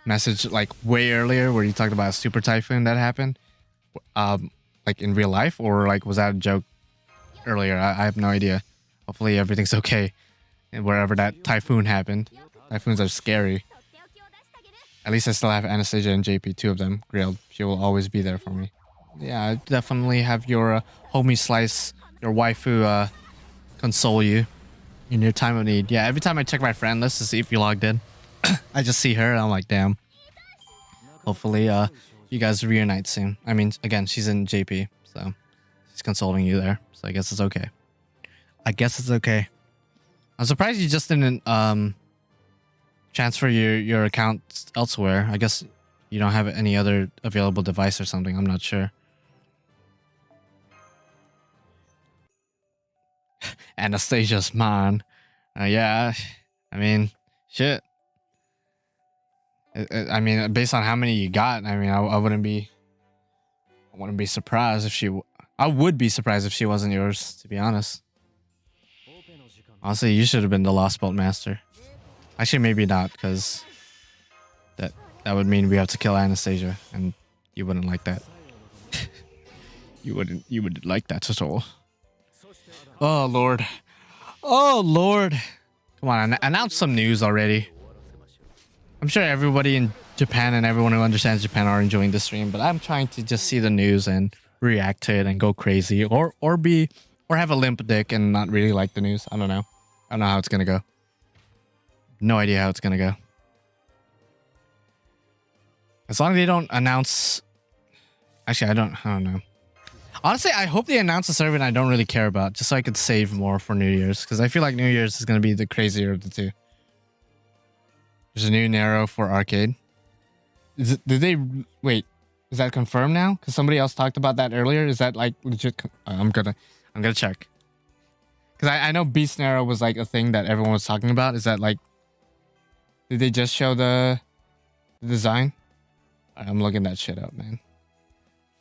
message like way earlier where you talked about a super typhoon that happened. like in real life, or like was that a joke earlier? I have no idea. Hopefully everything's okay. And wherever that typhoon happened. Typhoons are scary. At least I still have Anastasia and JP, two of them, grilled. She will always be there for me. Yeah, definitely have your homie Slice, your waifu, console you in your time of need. Yeah, every time I check my friend list to see if you logged in, I just see her and I'm like, damn. Hopefully, you guys reunite soon. I mean, again, she's in JP, so she's consoling you there. So I guess it's okay. I guess it's okay. I'm surprised you just didn't transfer your account elsewhere. I guess you don't have any other available device or something. I'm not sure. Anastasia's mine. Yeah, I mean, shit. I mean, based on how many you got, I mean, I wouldn't be surprised if she. I would be surprised if she wasn't yours, to be honest. Honestly, you should have been the Lostbelt master. Actually, maybe not, because that would mean we have to kill Anastasia, and you wouldn't like that. You wouldn't like that at all. Oh Lord, oh Lord! Come on, announce some news already. I'm sure everybody in Japan and everyone who understands Japan are enjoying the stream, but I'm trying to just see the news and react to it and go crazy, or have a limp dick and not really like the news. I don't know. I don't know how it's gonna go. No idea how it's gonna go. As long as they don't announce. Actually, I don't know. Honestly, I hope they announce a servant I don't really care about, just so I could save more for New Year's, because I feel like New Year's is gonna be the crazier of the two. There's a new Nero for arcade. Did they wait? Is that confirmed now? Because somebody else talked about that earlier. Is that like legit? I'm gonna check. Because I know Beast Nero was like a thing that everyone was talking about. Is that like? Did they just show the design? I'm looking that shit up, man.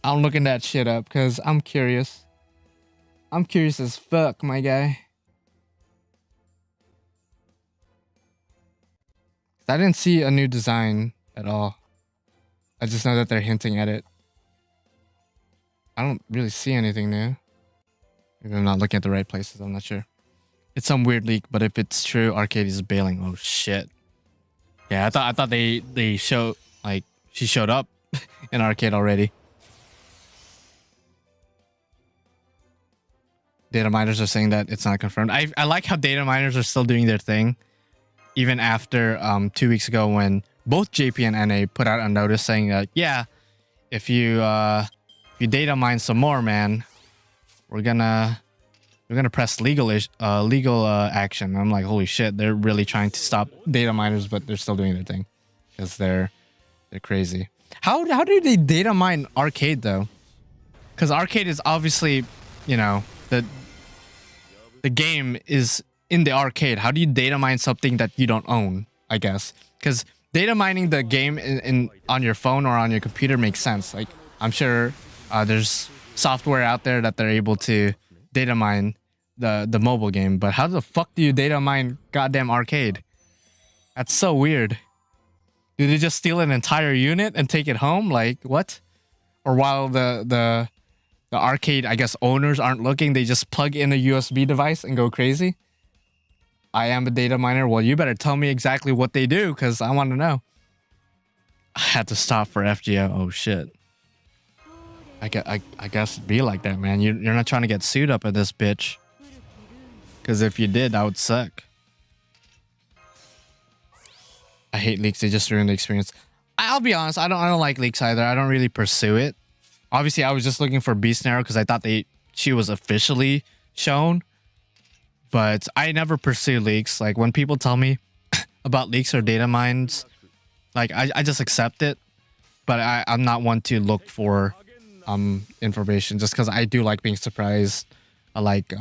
I'm looking that shit up because I'm curious. I'm curious as fuck, my guy. I didn't see a new design at all. I just know that they're hinting at it. I don't really see anything new. Maybe I'm not looking at the right places. I'm not sure. It's some weird leak, but if it's true, Arcade is bailing. Oh shit. Yeah, I thought they showed, like, she showed up in Arcade already. Data miners are saying that it's not confirmed. I like how data miners are still doing their thing. Even after 2 weeks ago when both JP and NA put out a notice saying that, yeah, if you data mine some more, man, we're gonna press legal action. I'm like, holy shit, they're really trying to stop data miners, but they're still doing their thing because they're crazy. How do they data mine Arcade though? Because Arcade is obviously, you know, the game is in the arcade. How do you data mine something that you don't own? I guess because data mining the game on your phone or on your computer makes sense. Like I'm sure there's software out there that they're able to data mine the mobile game, but how the fuck do you data mine goddamn Arcade? That's so weird. Do they just steal an entire unit and take it home? Like what? Or while the Arcade, I guess, owners aren't looking, they just plug in a USB device and go crazy? I am a data miner. Well, you better tell me exactly what they do, because I want to know. I had to stop for FGO. Oh, shit. I guess it'd be like that, man. You're not trying to get sued up at this bitch. Because if you did, that would suck. I hate leaks. They just ruin the experience. I'll be honest. I don't like leaks either. I don't really pursue it. Obviously, I was just looking for Beast Nero because I thought she was officially shown. But I never pursue leaks. Like when people tell me about leaks or data mines, like I just accept it. But I'm not one to look for information just because I do like being surprised. I like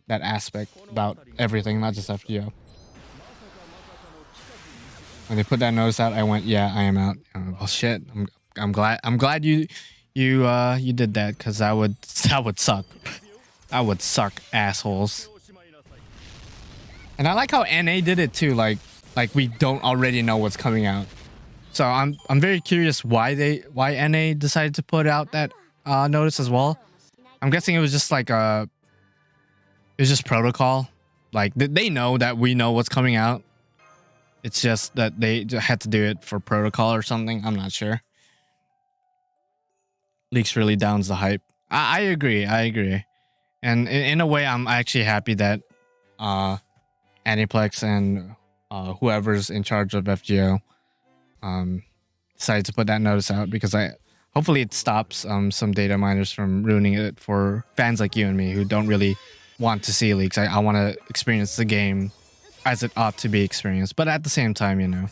that aspect about everything, not just FGO. When they put that notice out, I went, yeah, I am out. Oh shit! I'm glad you did that because that would suck. That would suck, assholes. And I like how NA did it too. Like we don't already know what's coming out. So I'm very curious why NA decided to put out that notice as well. I'm guessing it was just like it was just protocol. Like they know that we know what's coming out. It's just that they had to do it for protocol or something. I'm not sure. Leaks really downs the hype. I agree. I agree. And in a way, I'm actually happy that Aniplex and whoever's in charge of FGO decided to put that notice out, because hopefully it stops some data miners from ruining it for fans like you and me who don't really want to see leaks. I want to experience the game as it ought to be experienced, but at the same time, you know,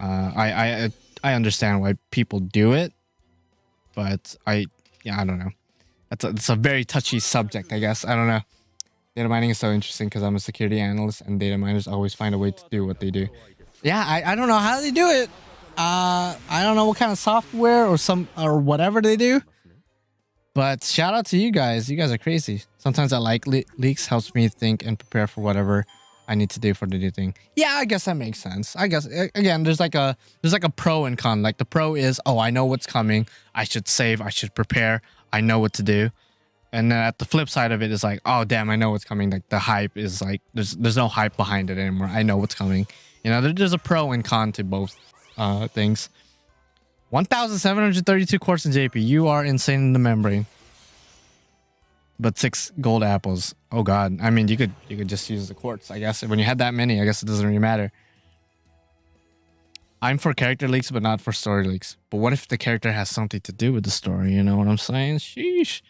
I understand why people do it, but I don't know. It's a very touchy subject, I guess. I don't know. Data mining is so interesting because I'm a security analyst, and data miners always find a way to do what they do. Yeah, I don't know how they do it. I don't know what kind of software or whatever they do. But shout out to you guys. You guys are crazy. Sometimes I like leaks. Helps me think and prepare for whatever I need to do for the new thing. Yeah, I guess that makes sense. I guess again, there's like a pro and con. Like the pro is, oh, I know what's coming. I should save. I should prepare. I know what to do. And then at the flip side of it is like, oh damn, I know what's coming. Like the hype is like there's no hype behind it anymore. I know what's coming. You know, there's a pro and con to both things. 1,732 quartz in JP. You are insane in the membrane. But 6 gold apples. Oh god. I mean, you could just use the quartz, I guess. When you had that many, I guess it doesn't really matter. I'm for character leaks, but not for story leaks. But what if the character has something to do with the story? You know what I'm saying? Sheesh.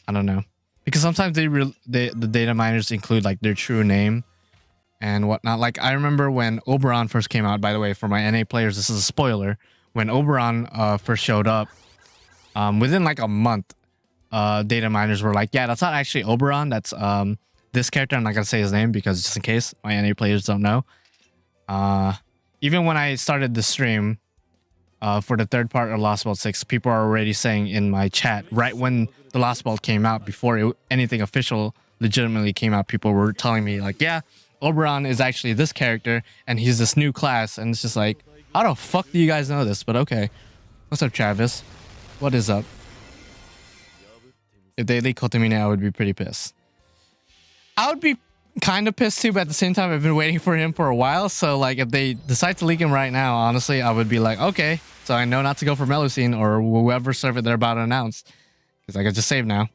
I don't know. Because sometimes the data miners include like their true name and whatnot. Like I remember when Oberon first came out, by the way, for my NA players, this is a spoiler. When Oberon first showed up, within like a month, data miners were like, yeah, that's not actually Oberon. That's this character. I'm not going to say his name because just in case my NA players don't know. Even when I started the stream for the third part of Lostbelt 6, people are already saying in my chat, right when the Lostbelt came out, before anything official legitimately came out, people were telling me like, yeah, Oberon is actually this character and he's this new class. And it's just like, how the fuck do you guys know this? But okay. What's up, Travis? What is up? If they leak Kotomine, I would be pretty pissed. I would be kind of pissed too, but at the same time, I've been waiting for him for a while. So like, if they decide to leak him right now, honestly, I would be like, okay, so I know not to go for Melusine or whoever server they're about to announce, because I could just save now.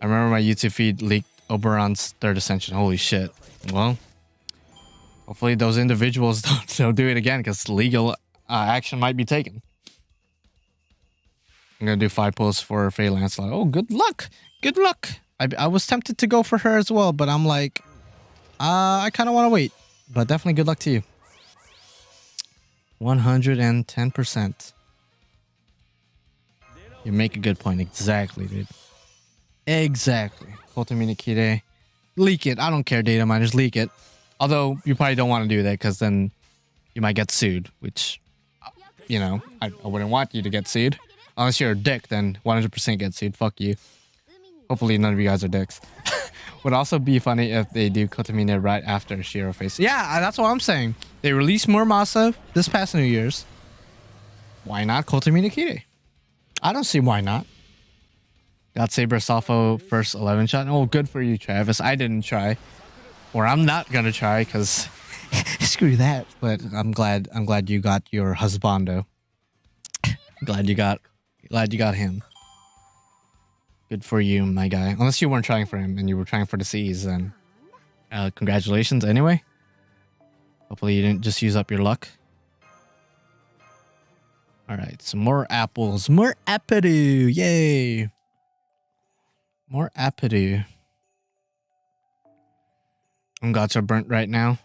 I remember my YouTube feed leaked Oberon's 3rd Ascension. Holy shit. Well, hopefully those individuals don't do it again, because legal action might be taken. I'm gonna do 5 pulls for Faye Lancelot. Oh, good luck. Good luck. I was tempted to go for her as well, but I'm like, I kind of want to wait. But definitely good luck to you. 110%. You make a good point. Exactly, dude. Exactly. Kotomine Kire. Leak it. I don't care, data miners. Leak it. Although, you probably don't want to do that, because then you might get sued, which, you know, I wouldn't want you to get sued. Unless you're a dick, then 100% get sued. Fuck you. Hopefully none of you guys are dicks. Would also be funny if they do Kotomine right after Shiro face. Yeah, that's what I'm saying. They released Muramasa this past New Year's. Why not Kotomine Kire? I don't see why not. Got Saber Salfo first 11 shot. Oh, good for you, Travis. I didn't try. Or I'm not gonna try, because screw that. But I'm glad you got your husbando. Glad you got him. Good for you, my guy. Unless you weren't trying for him and you were trying for the C's, then congratulations anyway. Hopefully you didn't just use up your luck. Alright, some more apples. More Apidoo. Yay. More Apidoo. I'm gacha burnt right now.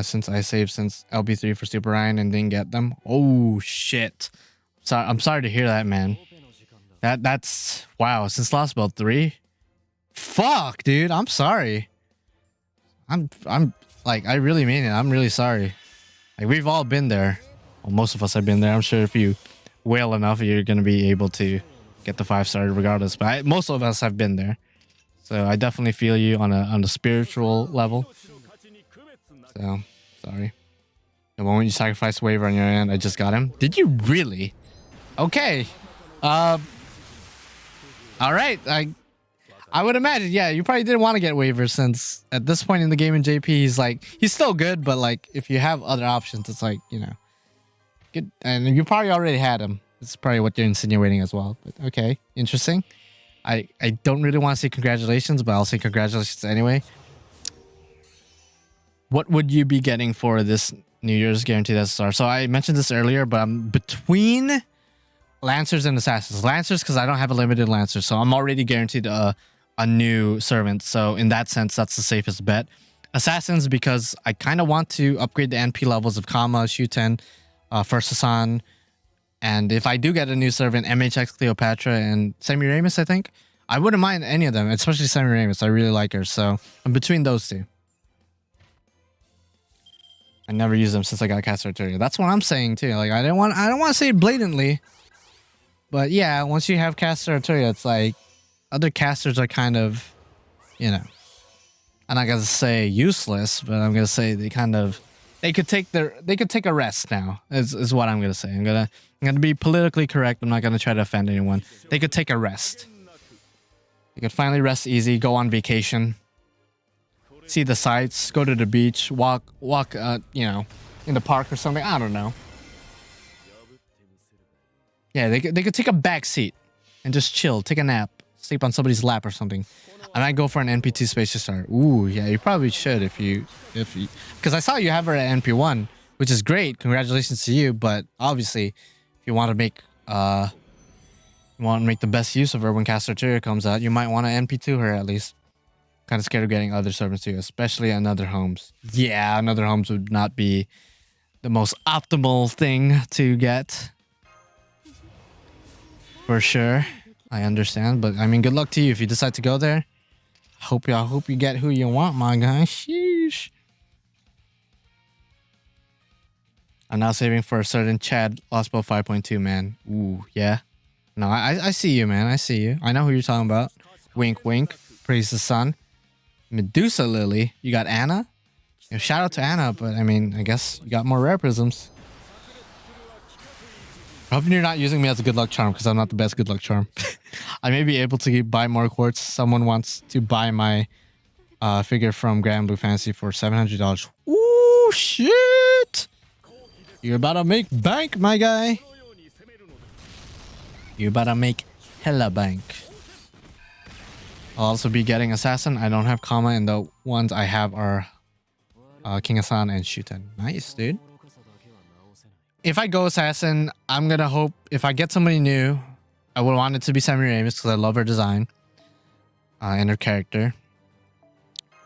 Since I saved since LB3 for Super Ryan and didn't get them. Oh, shit. I'm sorry to hear that, man. That's wow. Since Lostbelt 3, fuck, dude. I'm sorry. I'm like, I really mean it. I'm really sorry. Like, we've all been there. Well, most of us have been there. I'm sure if you wail enough, you're gonna be able to get the 5-star regardless. But most of us have been there, so I definitely feel you on a spiritual level. So sorry. The moment you sacrifice waiver on your end, I just got him. Did you really? Okay. All right. I would imagine, yeah, you probably didn't want to get waivers since at this point in the game in JP, he's still good, but like if you have other options, it's like, you know, good. And you probably already had him. It's probably what you're insinuating as well. But okay, interesting. I don't really want to say congratulations, but I'll say congratulations anyway. What would you be getting for this New Year's Guaranteed SSR? So I mentioned this earlier, but I'm between Lancers and Assassins. Lancers because I don't have a limited Lancer, so I'm already guaranteed a new servant. So in that sense, that's the safest bet. Assassins because I kind of want to upgrade the NP levels of Kama, Shuten, First Hassan, and if I do get a new servant, MHX Cleopatra and Semiramis, I think. I wouldn't mind any of them, especially Semiramis. I really like her, so I'm between those two. I never used them since I got Caster Arteria. That's what I'm saying too. Like I don't want to say it blatantly, but yeah, once you have Caster Arteria, it's like other casters are kind of, you know, I'm not gonna say useless, but I'm gonna say they could take a rest now. Is what I'm gonna say. I'm gonna be politically correct. I'm not gonna try to offend anyone. They could take a rest. They could finally rest easy, go on vacation, see the sights, go to the beach, walk, you know, in the park or something. I don't know. Yeah, they could take a back seat and just chill, take a nap, sleep on somebody's lap or something. I might go for an NP2 Spacious Star. Ooh, yeah, you probably should if you, because I saw you have her at NP1, which is great. Congratulations to you. But obviously, if you want to make the best use of her when Caster Arteria comes out, you might want to NP2 her at least. Kind of scared of getting other servants too, especially Another Homes. Yeah, Another Homes would not be the most optimal thing to get. For sure. I understand, but I mean, good luck to you if you decide to go there. Hope you get who you want, my guy. Sheesh. I'm now saving for a certain Chad Lostbelt 5.2, man. Ooh, yeah. No, I see you, man. I see you. I know who you're talking about. Wink, wink. Praise the sun. Medusa Lily. You got Anna? You know, shout out to Anna, but I mean, I guess you got more rare prisms. Hoping you're not using me as a good luck charm because I'm not the best good luck charm. I may be able to buy more quartz. Someone wants to buy my figure from Grand Blue Fantasy for $700. Ooh, shit! You're about to make bank, my guy. You're about to make hella bank. I'll also be getting Assassin. I don't have Kama, and the ones I have are King Hassan and Shuten. Nice, dude. If I go Assassin, I'm gonna hope if I get somebody new, I would want it to be Semiramis because I love her design and her character.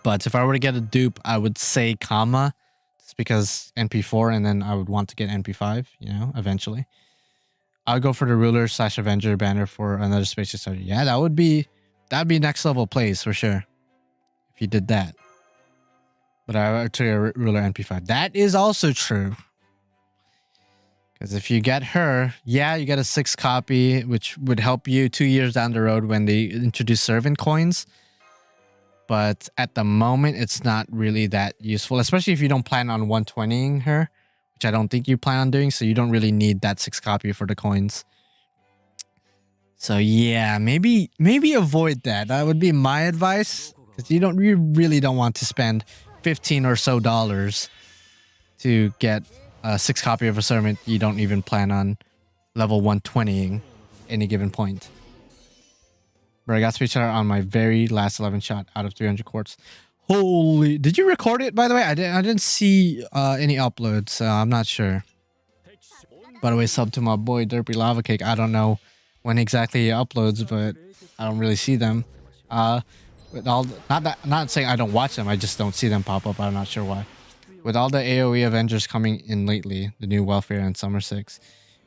But if I were to get a dupe, I would say Kama, just because NP4, and then I would want to get NP5, you know, eventually. I'll go for the Ruler / Avenger banner for another Spacious Star. Yeah, that'd be next level plays for sure if you did that. But I would tell you Ruler NP5. That is also true. Because if you get her, yeah, you get a 6 copy, which would help you 2 years down the road when they introduce servant coins. But at the moment, it's not really that useful, especially if you don't plan on 120ing her, which I don't think you plan on doing. So you don't really need that 6 copy for the coins. So yeah, maybe avoid that. That would be my advice, because you really don't want to spend $15 or so to get a 6 copy of a servant you don't even plan on level 120ing any given point. But I got speech on my very last 11 shot out of 300 quartz. Holy! Did you record it, by the way? I didn't see any uploads, so I'm not sure. By the way, sub to my boy Derpy Lava Cake. I don't know when exactly he uploads, but I don't really see them. With all not saying I don't watch them, I just don't see them pop up. I'm not sure why. With all the AoE Avengers coming in lately, the new Welfare and Summer 6,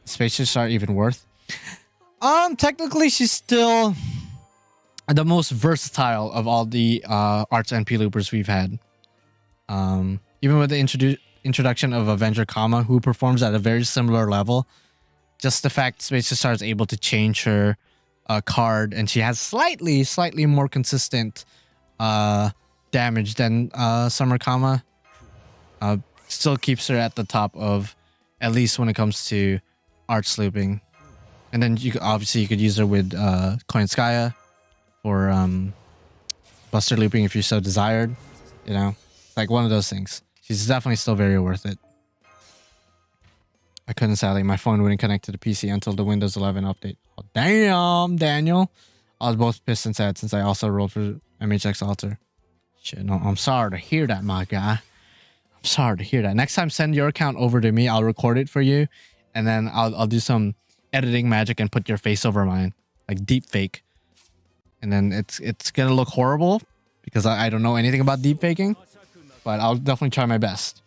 Spacious Star even worth? Technically she's still the most versatile of all the Arts NP loopers we've had. Even with the introduction of Avenger Kama, who performs at a very similar level, just the fact Spacious Star is able to change her card, and she has slightly more consistent damage than Summer Kama, still keeps her at the top of, at least when it comes to Arts looping. And then obviously you could use her with Koinskaya for Buster looping if you so desired. You know, like one of those things. She's definitely still very worth it. I couldn't, sadly. My phone wouldn't connect to the PC until the Windows 11 update. Oh, damn, Daniel. I was both pissed and sad since I also rolled for MHX Alter. Shit, no, I'm sorry to hear that, my guy. I'm sorry to hear that. Next time, send your account over to me. I'll record it for you. And then I'll do some editing magic and put your face over mine. Like deep fake. And then it's going to look horrible because I don't know anything about deep faking. But I'll definitely try my best.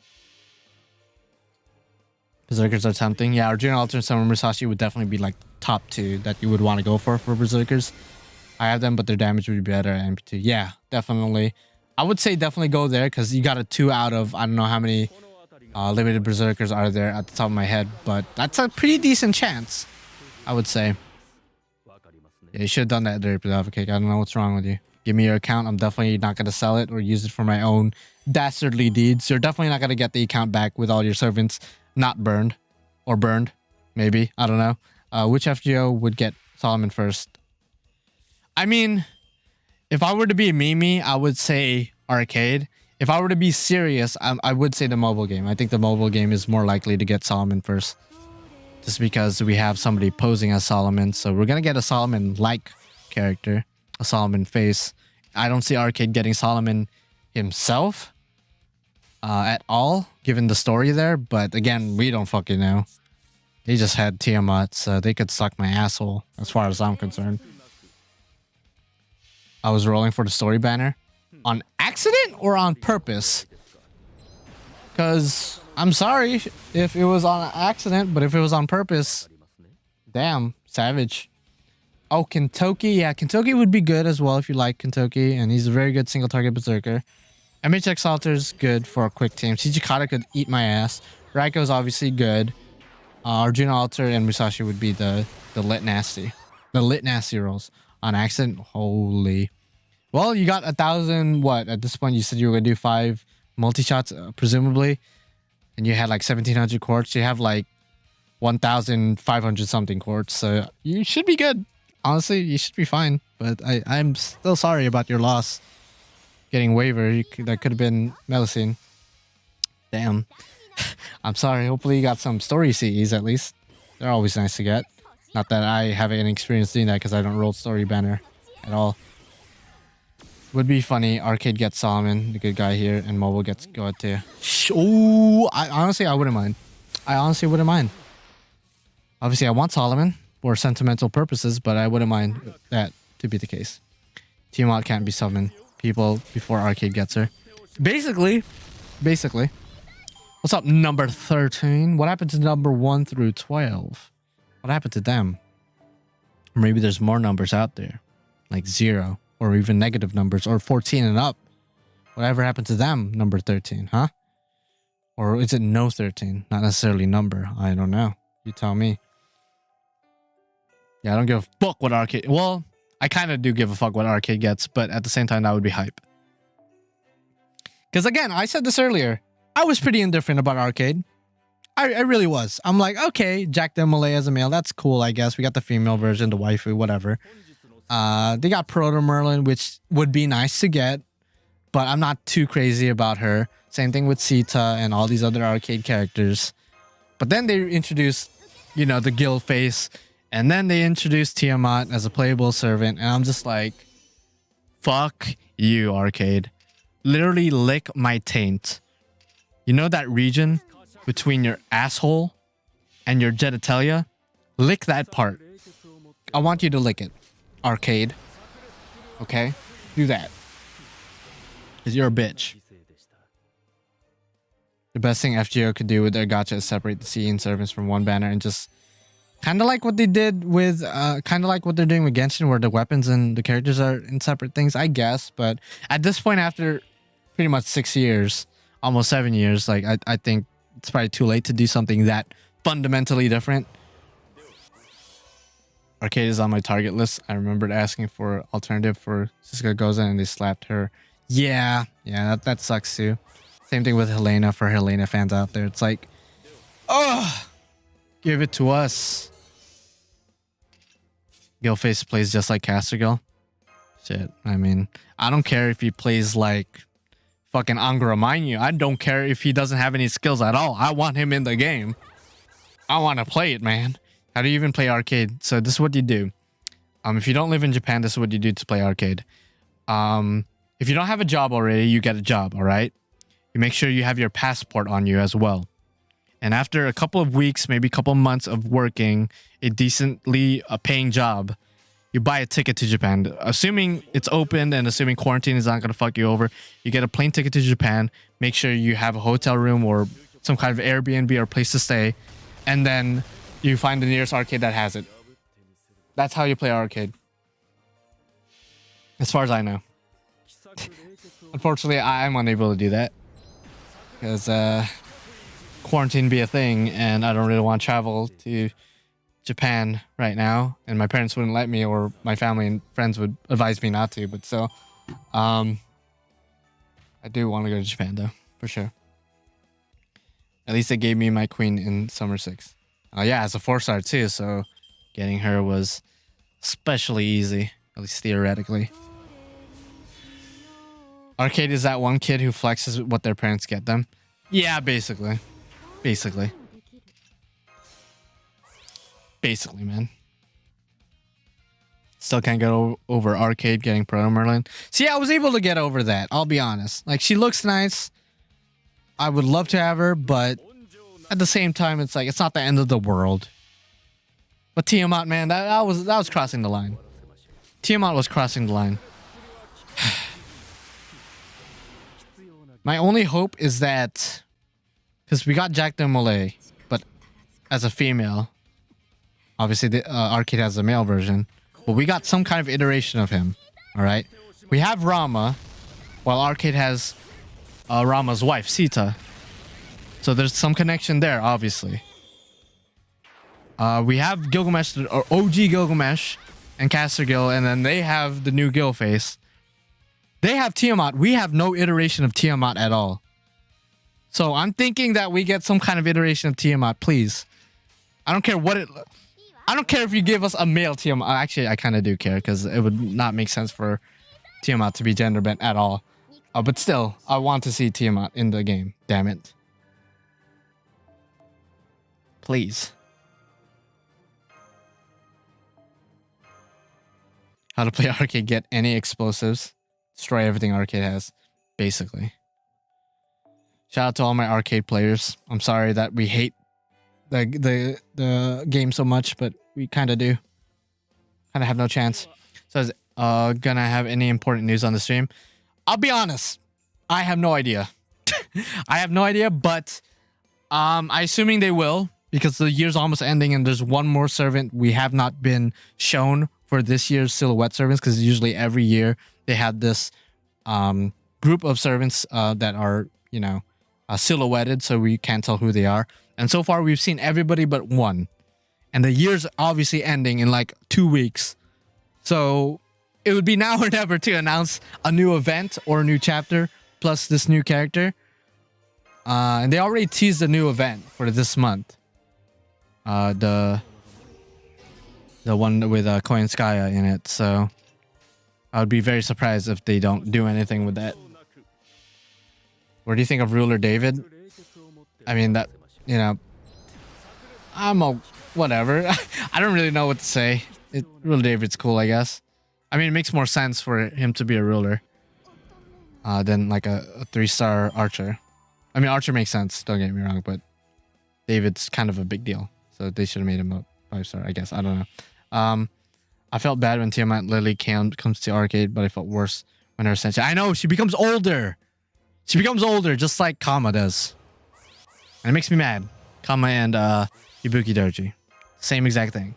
Berserkers are tempting. Yeah, Arjuna Alter and Summer Musashi would definitely be like top 2 that you would want to go for Berserkers. I have them, but their damage would be better at MP2. Yeah, definitely. I would say definitely go there because you got a 2 out of, I don't know how many limited Berserkers are there at the top of my head, but that's a pretty decent chance, I would say. Yeah, you should have done that there, Cake. I don't know what's wrong with you. Give me your account. I'm definitely not going to sell it or use it for my own dastardly deeds. You're definitely not going to get the account back with all your servants not burned. Or burned, maybe. I don't know. Which FGO would get Solomon first? I mean, if I were to be Mimi, I would say arcade. If I were to be serious, I would say the mobile game. I think the mobile game is more likely to get Solomon first. Just because we have somebody posing as Solomon. So we're going to get a Solomon-like character. A Solomon face. I don't see arcade getting Solomon himself at all, given the story there. But again, we don't fucking know. They just had Tiamat, so they could suck my asshole, as far as I'm concerned. I was rolling for the story banner. On accident or on purpose? Because I'm sorry if it was on accident, but if it was on purpose, damn, savage. Oh, Kentucky. Yeah, Kentucky would be good as well if you like Kentucky. And he's a very good single target berserker. MHX Alter's good for a quick team. Chijikata could eat my ass. Raiko's obviously good. Arjuna Alter and Musashi would be the lit nasty. The lit nasty rolls. On accident, holy. Well, you got 1,000, what? At this point, you said you were going to do 5 multi-shots, presumably. And you had like 1,700 quartz. You have like 1,500 something quartz. So you should be good. Honestly, you should be fine. But I'm still sorry about your loss. Getting waiver. That could have been Melusine. Damn. I'm sorry. Hopefully you got some story CEs at least. They're always nice to get. Not that I have any experience doing that because I don't roll story banner at all. Would be funny. Arcade gets Solomon, the good guy here, and mobile gets Goethe. Oh, honestly, I wouldn't mind. I honestly wouldn't mind. Obviously, I want Solomon for sentimental purposes, but I wouldn't mind that to be the case. Tiamat can't be summoned. People before Arcade gets her. Basically. What's up, number 13? What happened to number 1 through 12? What happened to them? Or maybe there's more numbers out there. Like 0. Or even negative numbers. Or 14 and up. Whatever happened to them, number 13, huh? Or is it no 13? Not necessarily number. I don't know. You tell me. Yeah, I don't give a fuck what Arcade... Well, I kind of do give a fuck what Arcade gets. But at the same time, that would be hype. Because again, I said this earlier. I was pretty indifferent about Arcade. I really was. I'm like, okay, Jack Malay as a male. That's cool, I guess. We got the female version, the waifu, whatever. They got Proto Merlin, which would be nice to get. But I'm not too crazy about her. Same thing with Sita and all these other Arcade characters. But then they introduced, you know, the guild face. And then they introduced Tiamat as a playable servant. And I'm just like, fuck you, Arcade. Literally lick my taint. You know that region between your asshole and your genitalia? Lick that part. I want you to lick it. Arcade. Okay? Do that. Because you're a bitch. The best thing FGO could do with their gacha is separate the CE and servants from one banner and just kind of like what they did with, kind of like what they're doing with Genshin, where the weapons and the characters are in separate things, I guess. But at this point, after pretty much 6 years, almost 7 years, like I think it's probably too late to do something that fundamentally different. Arcade is on my target list. I remembered asking for alternative for Siska Gozen and they slapped her. Yeah, that sucks too. Same thing with Helena for Helena fans out there. It's like, oh, give it to us. Gilface plays just like Castergil. Shit, I mean, I don't care if he plays like fucking Angara Mainyu. I don't care if he doesn't have any skills at all. I want him in the game. I want to play it, man. How do you even play arcade? So this is what you do. If you don't live in Japan, this is what you do to play arcade. If you don't have a job already, you get a job, all right? You make sure you have your passport on you as well. And after a couple of weeks, maybe a couple of months of working a decently paying job, you buy a ticket to Japan. Assuming it's open and assuming quarantine is not going to fuck you over, you get a plane ticket to Japan. Make sure you have a hotel room or some kind of Airbnb or place to stay. And then you find the nearest arcade that has it. That's how you play arcade. As far as I know. Unfortunately, I'm unable to do that. Because quarantine be a thing and I don't really want to travel to Japan right now, and my parents wouldn't let me, or my family and friends would advise me not to, but still, I do want to go to Japan though, for sure. At least they gave me my queen in Summer 6. Yeah, as a 4-star too, so getting her was especially easy, at least theoretically. Arcade is that one kid who flexes what their parents get them. Yeah, basically. Basically, man. Still can't get over arcade getting Proto Merlin. See, I was able to get over that. I'll be honest. Like, she looks nice. I would love to have her, but at the same time, it's like it's not the end of the world. But Tiamat, man, that was crossing the line. Tiamat was crossing the line. My only hope is that, because we got Jack de Molay, but as a female. Obviously, the arcade has a male version. But we got some kind of iteration of him. Alright? We have Rama, while arcade has Rama's wife, Sita. So there's some connection there, obviously. We have Gilgamesh, or OG Gilgamesh, and Castergil, and then they have the new Gilface. They have Tiamat. We have no iteration of Tiamat at all. So I'm thinking that we get some kind of iteration of Tiamat, please. I don't care what it... I don't care if you give us a male Tiamat. Actually, I kind of do care, because it would not make sense for Tiamat to be gender bent at all. But still, I want to see Tiamat in the game. Damn it. Please. How to play arcade, get any explosives. Destroy everything arcade has, basically. Shout out to all my arcade players. I'm sorry that we hate the game so much, but we kind of do. Kind of have no chance. So is gonna have any important news on the stream? I'll be honest. I have no idea. I have no idea, but I'm assuming they will, because the year's almost ending and there's one more servant we have not been shown for this year's Silhouette servants, because usually every year they have this group of servants that are, you know, silhouetted, so we can't tell who they are. And so far, we've seen everybody but one. And the year's obviously ending in like 2 weeks. So it would be now or never to announce a new event or a new chapter, plus this new character. And they already teased a new event for this month. The one with Koyanskaya in it. So I would be very surprised if they don't do anything with that. What do you think of Ruler David? I mean, that, you know, whatever. I don't really know what to say. Ruler David's cool, I guess. I mean, it makes more sense for him to be a ruler than like a 3-star archer. I mean, archer makes sense, don't get me wrong, but David's kind of a big deal. So they should have made him a 5-star, I guess. I don't know. I felt bad when Tiamat Lily comes to arcade, but I felt worse when her ascension. I know, she becomes older. She becomes older, just like Kama does. And it makes me mad. Kama and Ibuki Doji. Same exact thing.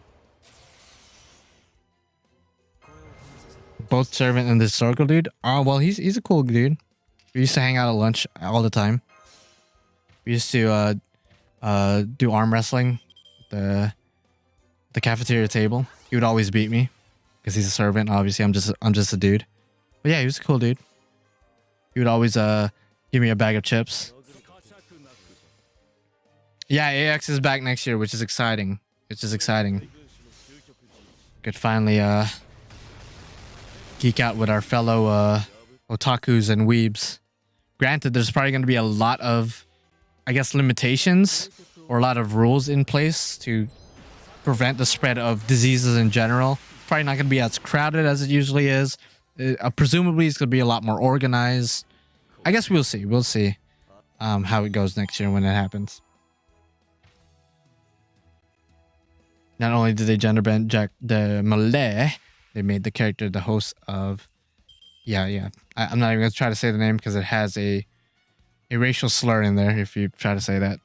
Both servant and the historical dude. Oh, well, he's a cool dude. We used to hang out at lunch all the time. We used to do arm wrestling at the cafeteria table. He would always beat me because he's a servant. Obviously, I'm just a dude. But yeah, he was a cool dude. He would always give me a bag of chips. Yeah, AX is back next year, which is exciting. could finally geek out with our fellow otakus and weebs. Granted, there's probably going to be a lot of, I guess, limitations or a lot of rules in place to prevent the spread of diseases in general. Probably not going to be as crowded as it usually is. Presumably, it's going to be a lot more organized. I guess we'll see. We'll see how it goes next year when it happens. Not only did they gender bend Jack the Malay, they made the character the host of... Yeah. I'm not even going to try to say the name because it has a racial slur in there if you try to say that.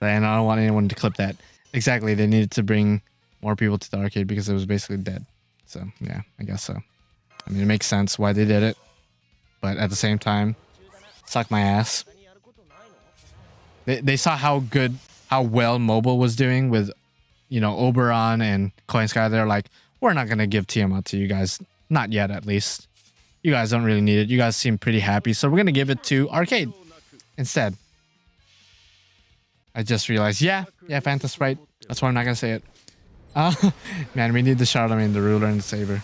And I don't want anyone to clip that. Exactly, they needed to bring more people to the arcade because it was basically dead. So, yeah, I guess so. I mean, it makes sense why they did it. But at the same time, suck my ass. They saw how well mobile was doing with, you know, Oberon and Coin Sky. They're like, we're not going to give Tiamat to you guys. Not yet, at least. You guys don't really need it. You guys seem pretty happy. So we're going to give it to arcade instead. I just realized, yeah, Phantom Sprite. That's why I'm not going to say it. Man, we need the Charlemagne, the ruler, and the saber.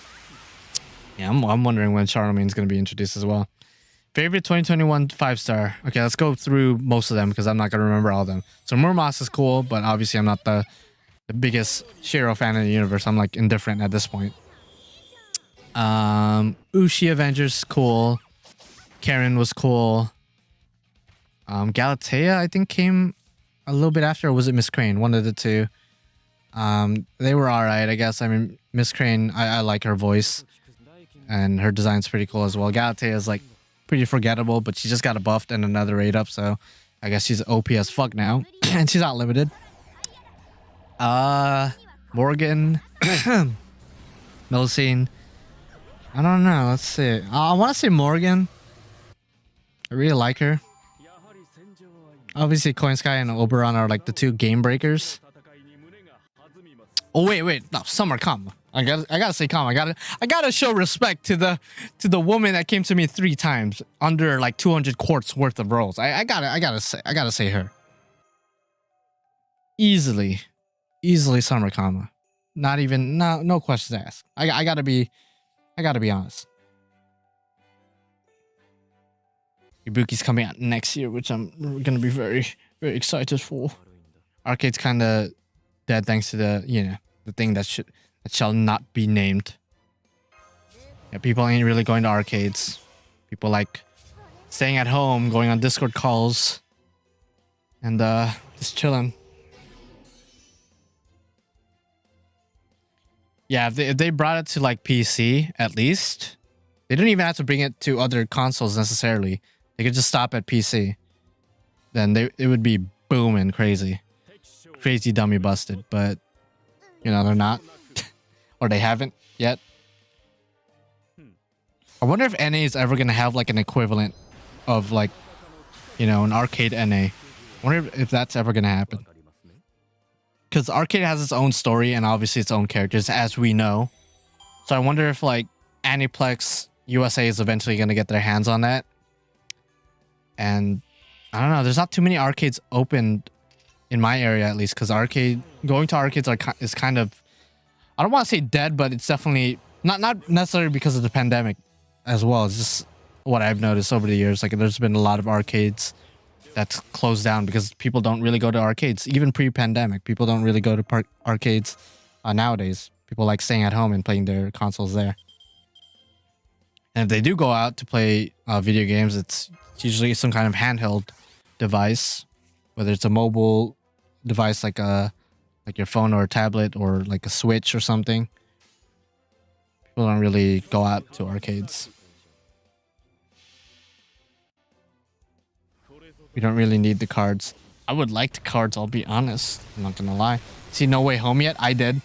Yeah, I'm wondering when Charlemagne's going to be introduced as well. Favorite 2021 5-star. Okay, let's go through most of them because I'm not going to remember all of them. So Murmas is cool, but obviously I'm not the biggest Shiro fan in the universe. I'm like indifferent at this point. Ushi Avengers, cool. Karen was cool. Galatea, I think, came a little bit after, or was it Miss Crane? One of the two. They were alright, I guess. I mean, Miss Crane, I like her voice. And her design's pretty cool as well. Galatea is like pretty forgettable, but she just got buffed and another raid up, so I guess she's OP as fuck now. And she's not limited. Morgan. Millicene. I don't know, let's see. I want to say Morgan. I really like her. Obviously, Coin Sky and Oberon are like the two game breakers. Oh wait, no, Summer, come. I gotta say, come. I gotta show respect to the woman that came to me 3 times under like 200 quarts worth of rolls. I gotta say her. Easily Summer, comma. Not even no questions asked. I gotta be honest. Ibuki's coming out next year, which I'm gonna be very, very excited for. Arcade's kind of dead thanks to the thing that shall not be named. Yeah, people ain't really going to arcades. People like staying at home, going on Discord calls, and just chilling. Yeah, if they brought it to like PC at least, they didn't even have to bring it to other consoles necessarily. They could just stop at PC. Then it would be booming crazy dummy busted. But they're not, or they haven't yet. I wonder if NA is ever gonna have like an equivalent of like an arcade NA. I wonder if that's ever gonna happen. Because arcade has its own story and obviously its own characters, as we know. So I wonder if like Aniplex USA is eventually gonna get their hands on that. And I don't know. There's not too many arcades opened in my area, at least, because going to arcades is kind of, I don't want to say dead, but it's definitely not necessarily because of the pandemic as well. It's just what I've noticed over the years. Like there's been a lot of arcades that's closed down because people don't really go to arcades. Even pre-pandemic, people don't really go to arcades nowadays. People like staying at home and playing their consoles there. And if they do go out to play video games, it's usually some kind of handheld device, whether it's a mobile device like your phone or a tablet or like a Switch or something. People don't really go out to arcades. We don't really need the cards. I would like the cards, I'll be honest. I'm not gonna lie. See No Way Home yet? I did.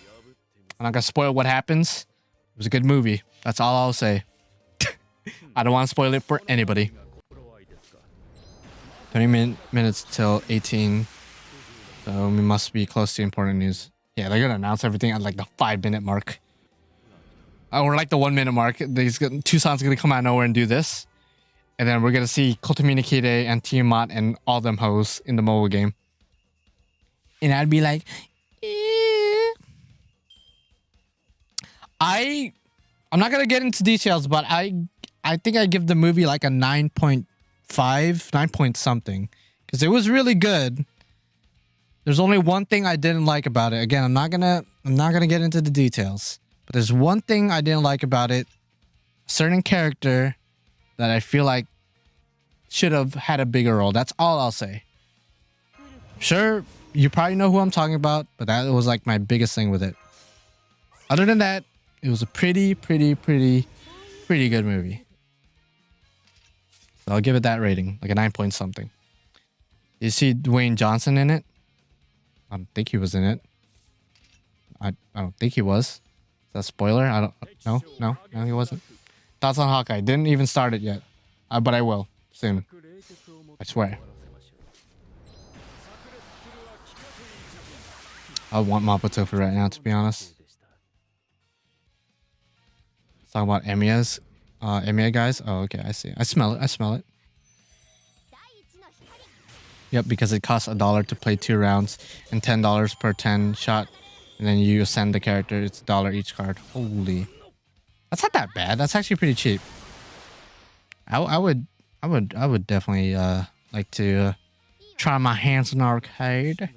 I'm not gonna spoil what happens. It was a good movie. That's all I'll say. I don't want to spoil it for anybody. 20 minutes till 18. So we must be close to important news. Yeah, they're gonna announce everything at like the 5-minute mark. Or like the 1-minute mark. These 2 songs are gonna come out of nowhere and do this. And then we're gonna see Kotominakide and Tiamat and all them hoes in the mobile game. And I'd be like, I'm not gonna get into details, but I think I give the movie like a 9.5, 9 point something, because it was really good. There's only one thing I didn't like about it. Again, I'm not gonna get into the details, but there's one thing I didn't like about it. A certain character that I feel like should have had a bigger role. That's all I'll say. Sure, you probably know who I'm talking about, but that was like my biggest thing with it. Other than that, it was a pretty good movie. So I'll give it that rating, like a 9 point something. You see Dwayne Johnson in it? I don't think he was in it. I don't think he was. Is that a spoiler? I don't. No, he wasn't. Thoughts on Hawkeye? Didn't even start it yet, but I will soon. I swear. I want Mapo Tofu right now, to be honest. Let's talk about Emiya's. Emiya guys. Oh, okay, I see. I smell it. Yep, because it costs $1 to play 2 rounds and $10 per 10 shot, and then you ascend the character. It's $1 each card. Holy, that's not that bad. That's actually pretty cheap. I would definitely like to try my hands in arcade.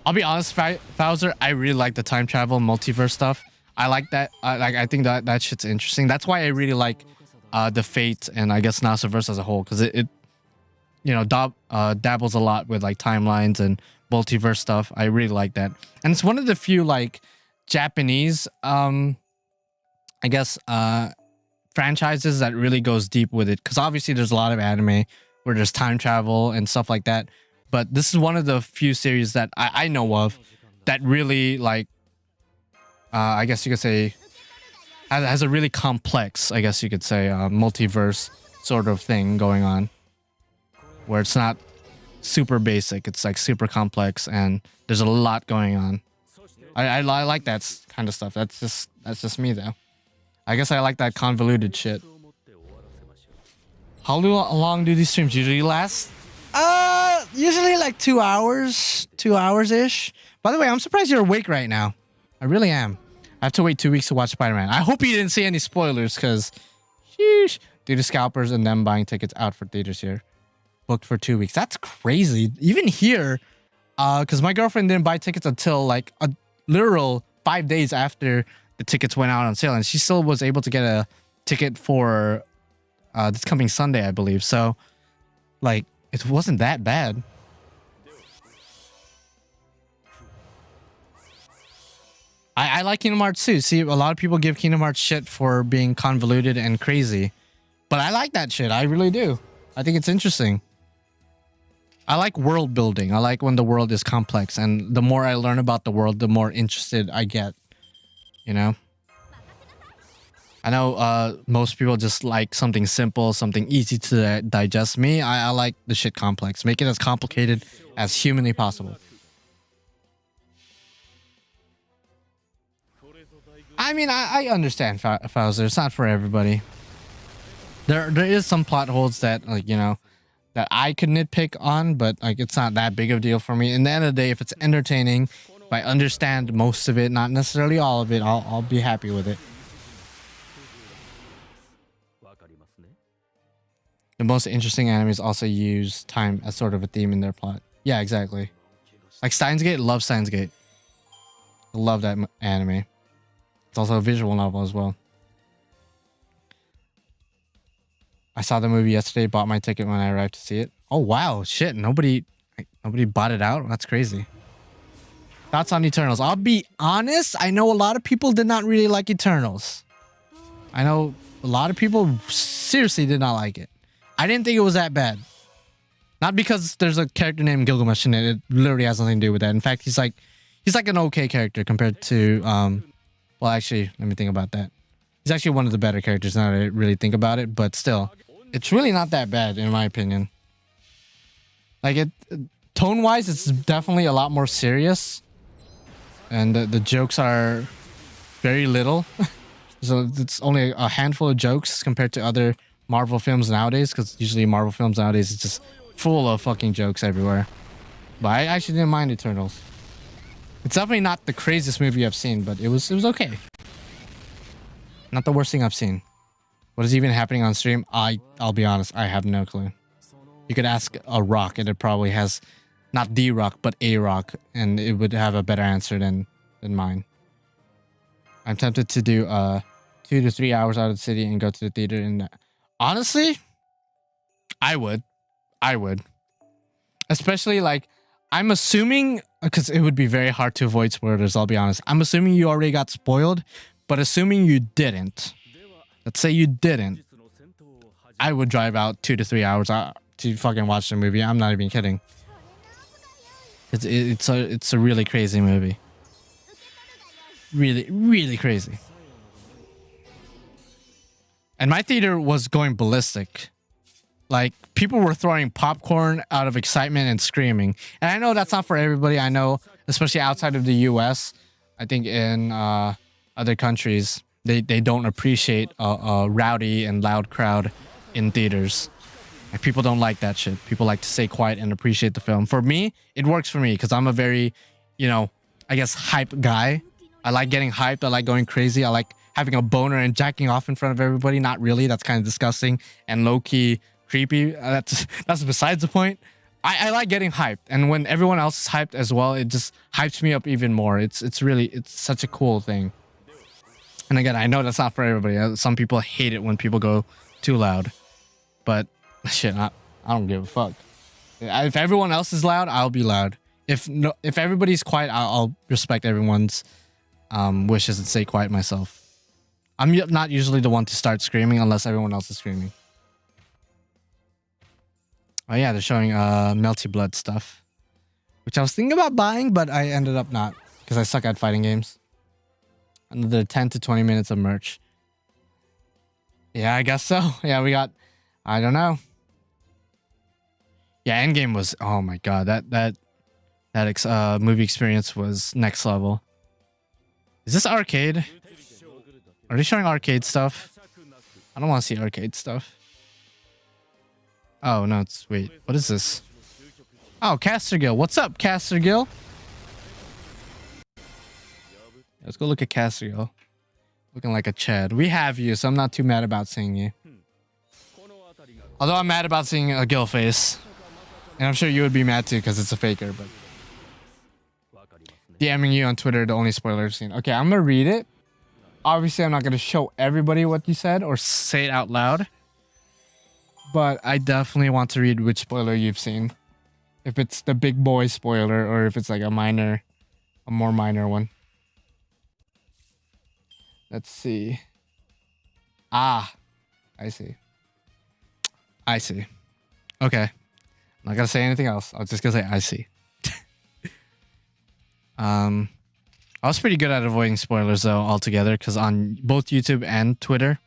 I'll be honest, Bowser, I really like the time travel multiverse stuff. I like that. I think that shit's interesting. That's why I really like the Fate and I guess Nasaverse as a whole, because it you know dabbles a lot with like timelines and multiverse stuff. I really like that, and it's one of the few like Japanese I guess franchises that really goes deep with it, because obviously there's a lot of anime where there's time travel and stuff like that, but this is one of the few series that I know of that really like I guess you could say has a really complex, I guess you could say, multiverse sort of thing going on, where it's not super basic, it's like super complex and there's a lot going on. I like that kind of stuff. That's just me though. I guess I like that convoluted shit. How long do these streams usually last? Usually like 2 hours, 2 hours ish. By the way, I'm surprised you're awake right now. I really am. I have to wait 2 weeks to watch Spider-Man. I hope you didn't see any spoilers, because sheesh, due to scalpers and them buying tickets out for theaters here. Booked for 2 weeks. That's crazy. Even here, because my girlfriend didn't buy tickets until like a literal 5 days after the tickets went out on sale, and she still was able to get a ticket for this coming Sunday, I believe. So, like, it wasn't that bad. I like Kingdom Hearts too. See, a lot of people give Kingdom Hearts shit for being convoluted and crazy, but I like that shit. I really do. I think it's interesting. I like world building. I like when the world is complex, and the more I learn about the world, the more interested I get. You know? I know most people just like something simple, something easy to digest. Me, I like the shit complex. Make it as complicated as humanly possible. I mean, I understand, Fowler. It's not for everybody. There is some plot holes that, like, you know, that I could nitpick on, but like it's not that big of a deal for me. In the end of the day, if it's entertaining, if I understand most of it, not necessarily all of it, I'll be happy with it. The most interesting animes also use time as sort of a theme in their plot. Yeah, exactly. Like Steins Gate, love Steins Gate. I love that anime. It's also a visual novel as well. I saw the movie yesterday, bought my ticket when I arrived to see it. Oh wow, shit, nobody bought it out? That's crazy. Thoughts on Eternals? I'll be honest, I know a lot of people did not really like Eternals. I know a lot of people seriously did not like it. I didn't think it was that bad. Not because there's a character named Gilgamesh in it. It literally has nothing to do with that. In fact, he's like an okay character compared to well, actually, let me think about that. He's actually one of the better characters now that I really think about it, but still, it's really not that bad in my opinion. Like tone-wise, it's definitely a lot more serious, and the jokes are very little. So it's only a handful of jokes compared to other Marvel films nowadays, because usually Marvel films nowadays is just full of fucking jokes everywhere. But I actually didn't mind Eternals. It's definitely not the craziest movie I've seen, but it was okay. Not the worst thing I've seen. What is even happening on stream? I'll be honest, I have no clue. You could ask a rock, and it probably has not the rock, but a rock, and it would have a better answer than mine. I'm tempted to do 2 to 3 hours out of the city and go to the theater. And honestly, I would, especially like I'm assuming, because it would be very hard to avoid spoilers. I'll be honest. I'm assuming you already got spoiled, but assuming you didn't. Let's say you didn't. I would drive out 2 to 3 hours to fucking watch the movie. I'm not even kidding. It's a really crazy movie. Really, really crazy. And my theater was going ballistic. Like, people were throwing popcorn out of excitement and screaming. And I know that's not for everybody. I know, especially outside of the US, I think in other countries, they don't appreciate a rowdy and loud crowd in theaters. Like, people don't like that shit. People like to stay quiet and appreciate the film. For me, it works for me because I'm a very, you know, I guess hype guy. I like getting hyped. I like going crazy. I like having a boner and jacking off in front of everybody. Not really. That's kind of disgusting and low-key creepy. That's besides the point. I like getting hyped. And when everyone else is hyped as well, it just hypes me up even more. It's such a cool thing. And again, I know that's not for everybody. Some people hate it when people go too loud. But shit, I don't give a fuck. If everyone else is loud, I'll be loud. If everybody's quiet, I'll respect everyone's wishes and stay quiet myself. I'm not usually the one to start screaming unless everyone else is screaming. Oh yeah, they're showing Melty Blood stuff, which I was thinking about buying, but I ended up not because I suck at fighting games. Another 10 to 20 minutes of merch. Yeah, I guess so. Yeah, we got, I don't know. Yeah, Endgame was, oh my god, that movie experience was next level. Is this arcade? Are they showing arcade stuff? I don't want to see arcade stuff. Oh no, wait, what is this? Oh, Castergill. What's up, Castergill? Let's go look at Castergill. Looking like a Chad. We have you, so I'm not too mad about seeing you. Although I'm mad about seeing a Gill face. And I'm sure you would be mad too, because it's a faker, but... DMing you on Twitter, the only spoiler I've seen. Okay, I'm gonna read it. Obviously, I'm not gonna show everybody what you said or say it out loud. But I definitely want to read which spoiler you've seen. If it's the big boy spoiler or if it's like a more minor one. Let's see. Ah, I see. I see. Okay. I'm not gonna say anything else. I was just gonna say I see. I was pretty good at avoiding spoilers though altogether because on both YouTube and Twitter.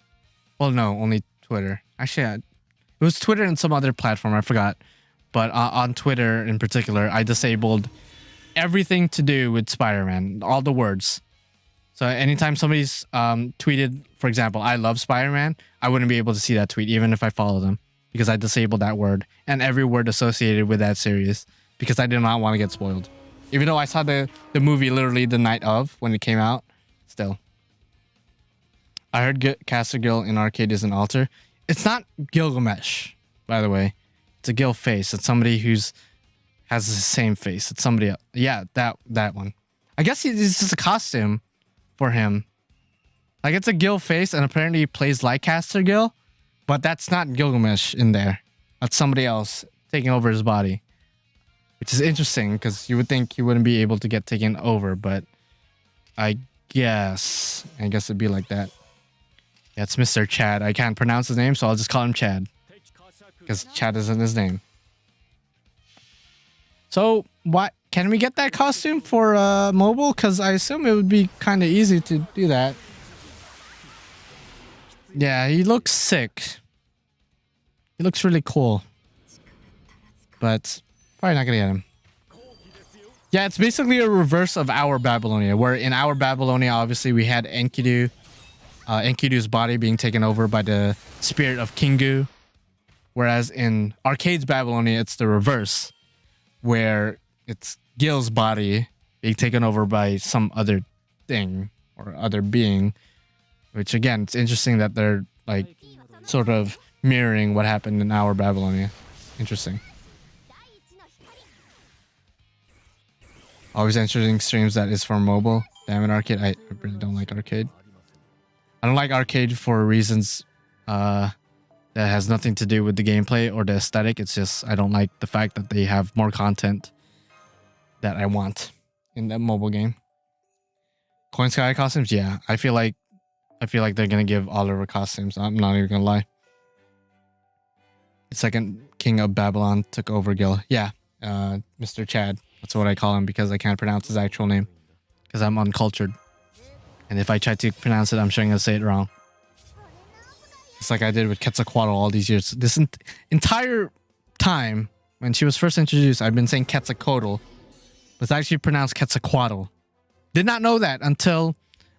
Well, no, only Twitter. Actually, it was Twitter and some other platform. I forgot. But on Twitter in particular, I disabled everything to do with Spider-Man. All the words. So anytime somebody's tweeted, for example, I love Spider-Man, I wouldn't be able to see that tweet even if I follow them. Because I disabled that word. And every word associated with that series. Because I did not want to get spoiled. Even though I saw the movie literally the night of when it came out. Still. I heard Castergill in arcade is an alter. It's not Gilgamesh, by the way. It's a Gil face. It's somebody who's has the same face. It's somebody else. Yeah, that one. I guess it's just a costume for him. Like, it's a Gil face, and apparently he plays like Castergill, but that's not Gilgamesh in there. That's somebody else taking over his body. Which is interesting, because you would think he wouldn't be able to get taken over, but I guess it'd be like that. Yeah, it's Mr. Chad. I can't pronounce his name, so I'll just call him Chad. Because Chad isn't his name. So, what can we get that costume for mobile? Because I assume it would be kind of easy to do that. Yeah, he looks sick. He looks really cool. But probably not gonna get him. Yeah, it's basically a reverse of Our Babylonia, where in Our Babylonia, obviously, we had Enkidu. Enkidu's body being taken over by the spirit of Kingu. Whereas in Arcade's Babylonia, it's the reverse, where it's Gil's body being taken over by some other thing or other being. Which again, it's interesting that they're like sort of mirroring what happened in our Babylonia. Interesting. Always interesting streams that is for mobile. Damn it, arcade. I really don't like arcade. I don't like arcade for reasons that has nothing to do with the gameplay or the aesthetic. It's just I don't like the fact that they have more content that I want in that mobile game. Coin Sky costumes, yeah. I feel like they're gonna give Oliver costumes. I'm not even gonna lie. The second king of Babylon took over Gil. Yeah, Mr. Chad. That's what I call him because I can't pronounce his actual name because I'm uncultured. And if I try to pronounce it, I'm sure I'm gonna say it wrong. It's like I did with Quetzalcoatl all these years. This entire time when she was first introduced, I've been saying Quetzalcoatl. It's actually pronounced Quetzalcoatl. Did not know that until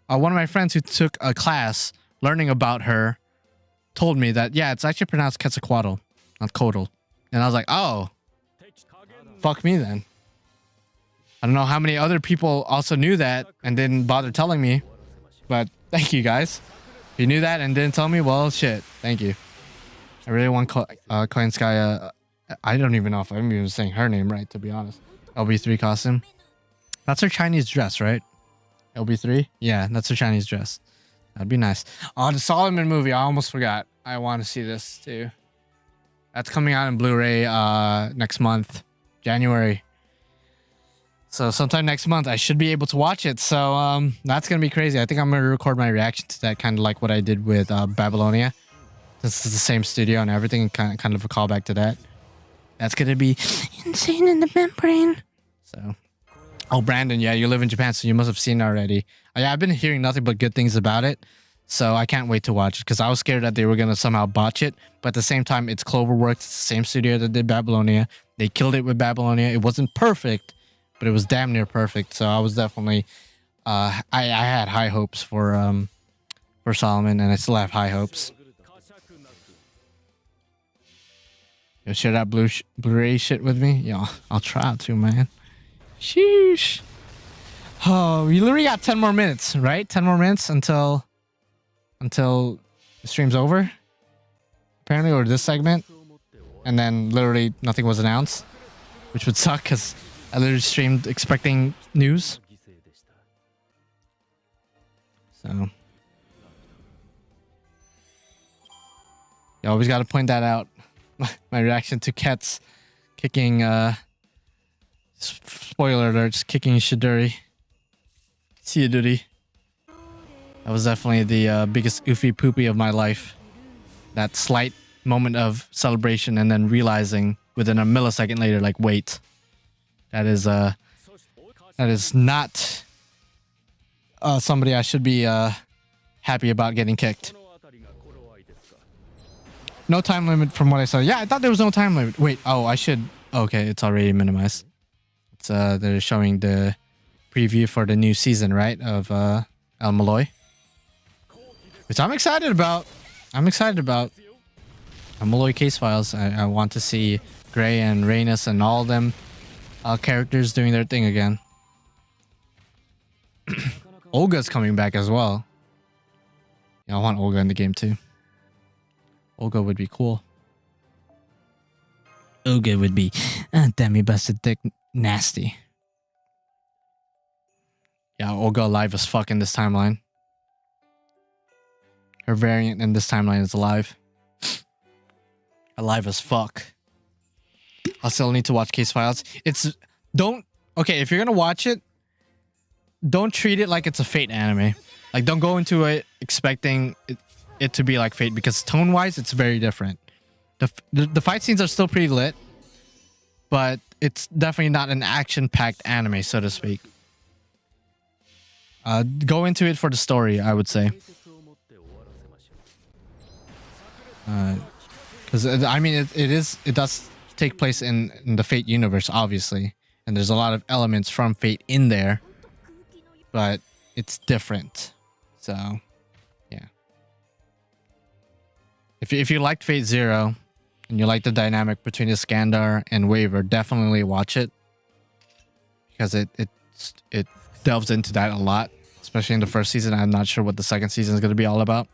one of my friends who took a class learning about her told me that, yeah, it's actually pronounced Quetzalcoatl, not Coatl. And I was like, oh, fuck me then. I don't know how many other people also knew that and didn't bother telling me, but thank you guys. If you knew that and didn't tell me, well, shit, thank you. I really want Koenskaya. I don't even know if I'm even saying her name right, to be honest. LB3 costume. That's her Chinese dress, right? LB3? Yeah, that's her Chinese dress. That'd be nice. Oh, the Solomon movie. I almost forgot. I want to see this too. That's coming out in Blu-ray next month, January. So sometime next month, I should be able to watch it. So that's going to be crazy. I think I'm going to record my reaction to that, kind of like what I did with Babylonia. This is the same studio and everything, kind of a callback to that. That's going to be insane in the membrane. So, oh, Brandon, yeah, you live in Japan, so you must have seen it already. Yeah, I've been hearing nothing but good things about it. So I can't wait to watch it because I was scared that they were going to somehow botch it. But at the same time, it's Cloverworks, it's the same studio that did Babylonia. They killed it with Babylonia. It wasn't perfect, but it was damn near perfect. So I was definitely, I had high hopes for Solomon, and I still have high hopes. Yo, share that Blu-ray shit with me? Yo, I'll try to, man. Sheesh. Oh, we literally got 10 more minutes, right? 10 more minutes until the stream's over, apparently, or this segment. And then literally nothing was announced, which would suck because I literally streamed expecting news. So you always got to point that out. My reaction to Ket's kicking, spoiler alerts, kicking Shidori. That was definitely the biggest oofy poopy of my life. That slight moment of celebration and then realizing within a millisecond later, like, wait, that is not somebody I should be happy about getting kicked. No time limit from what I saw. Yeah, I thought there was no time limit. Wait, oh, I should. Okay, it's already minimized. It's they're showing the preview for the new season, right, of El Malloy, which I'm excited about. El Malloy Case Files. I want to see Gray and Rhaenys and all them characters doing their thing again. Olga's coming back as well. Yeah, I want Olga in the game too. Olga would be cool. Olga would be demi busted thick nasty. Yeah, Olga alive as fuck in this timeline. Her variant in this timeline is alive. Alive as fuck. I still need to watch Case Files. Okay, if you're gonna watch it, don't treat it like it's a Fate anime. Like, don't go into it expecting it to be like Fate, because tone-wise, it's very different. The fight scenes are still pretty lit, but it's definitely not an action-packed anime, so to speak. Go into it for the story, I would say. Because I mean, it does take place in the Fate universe, obviously, and there's a lot of elements from Fate in there, but it's different. So, yeah. If you liked Fate Zero and you like the dynamic between Iskandar and Waver, definitely watch it, because it's it delves into that a lot, especially in the first season. I'm not sure what the second season is going to be all about.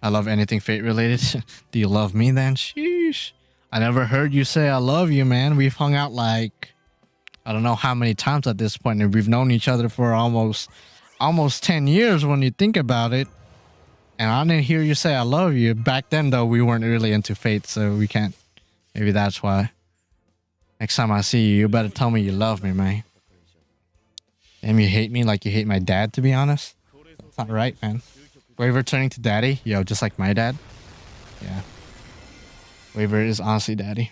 I love anything Fate related. Do you love me then? Sheesh. I never heard you say I love you, man. We've hung out like, I don't know how many times at this point, and we've known each other for almost 10 years when you think about it. And I didn't hear you say I love you. Back then, though, we weren't really into Fate, so we can't. Maybe that's why. Next time I see you, you better tell me you love me, man. Damn, you hate me like you hate my dad, to be honest. That's not right, man. Waver turning to daddy? Yo, just like my dad? Yeah. Waver is honestly daddy.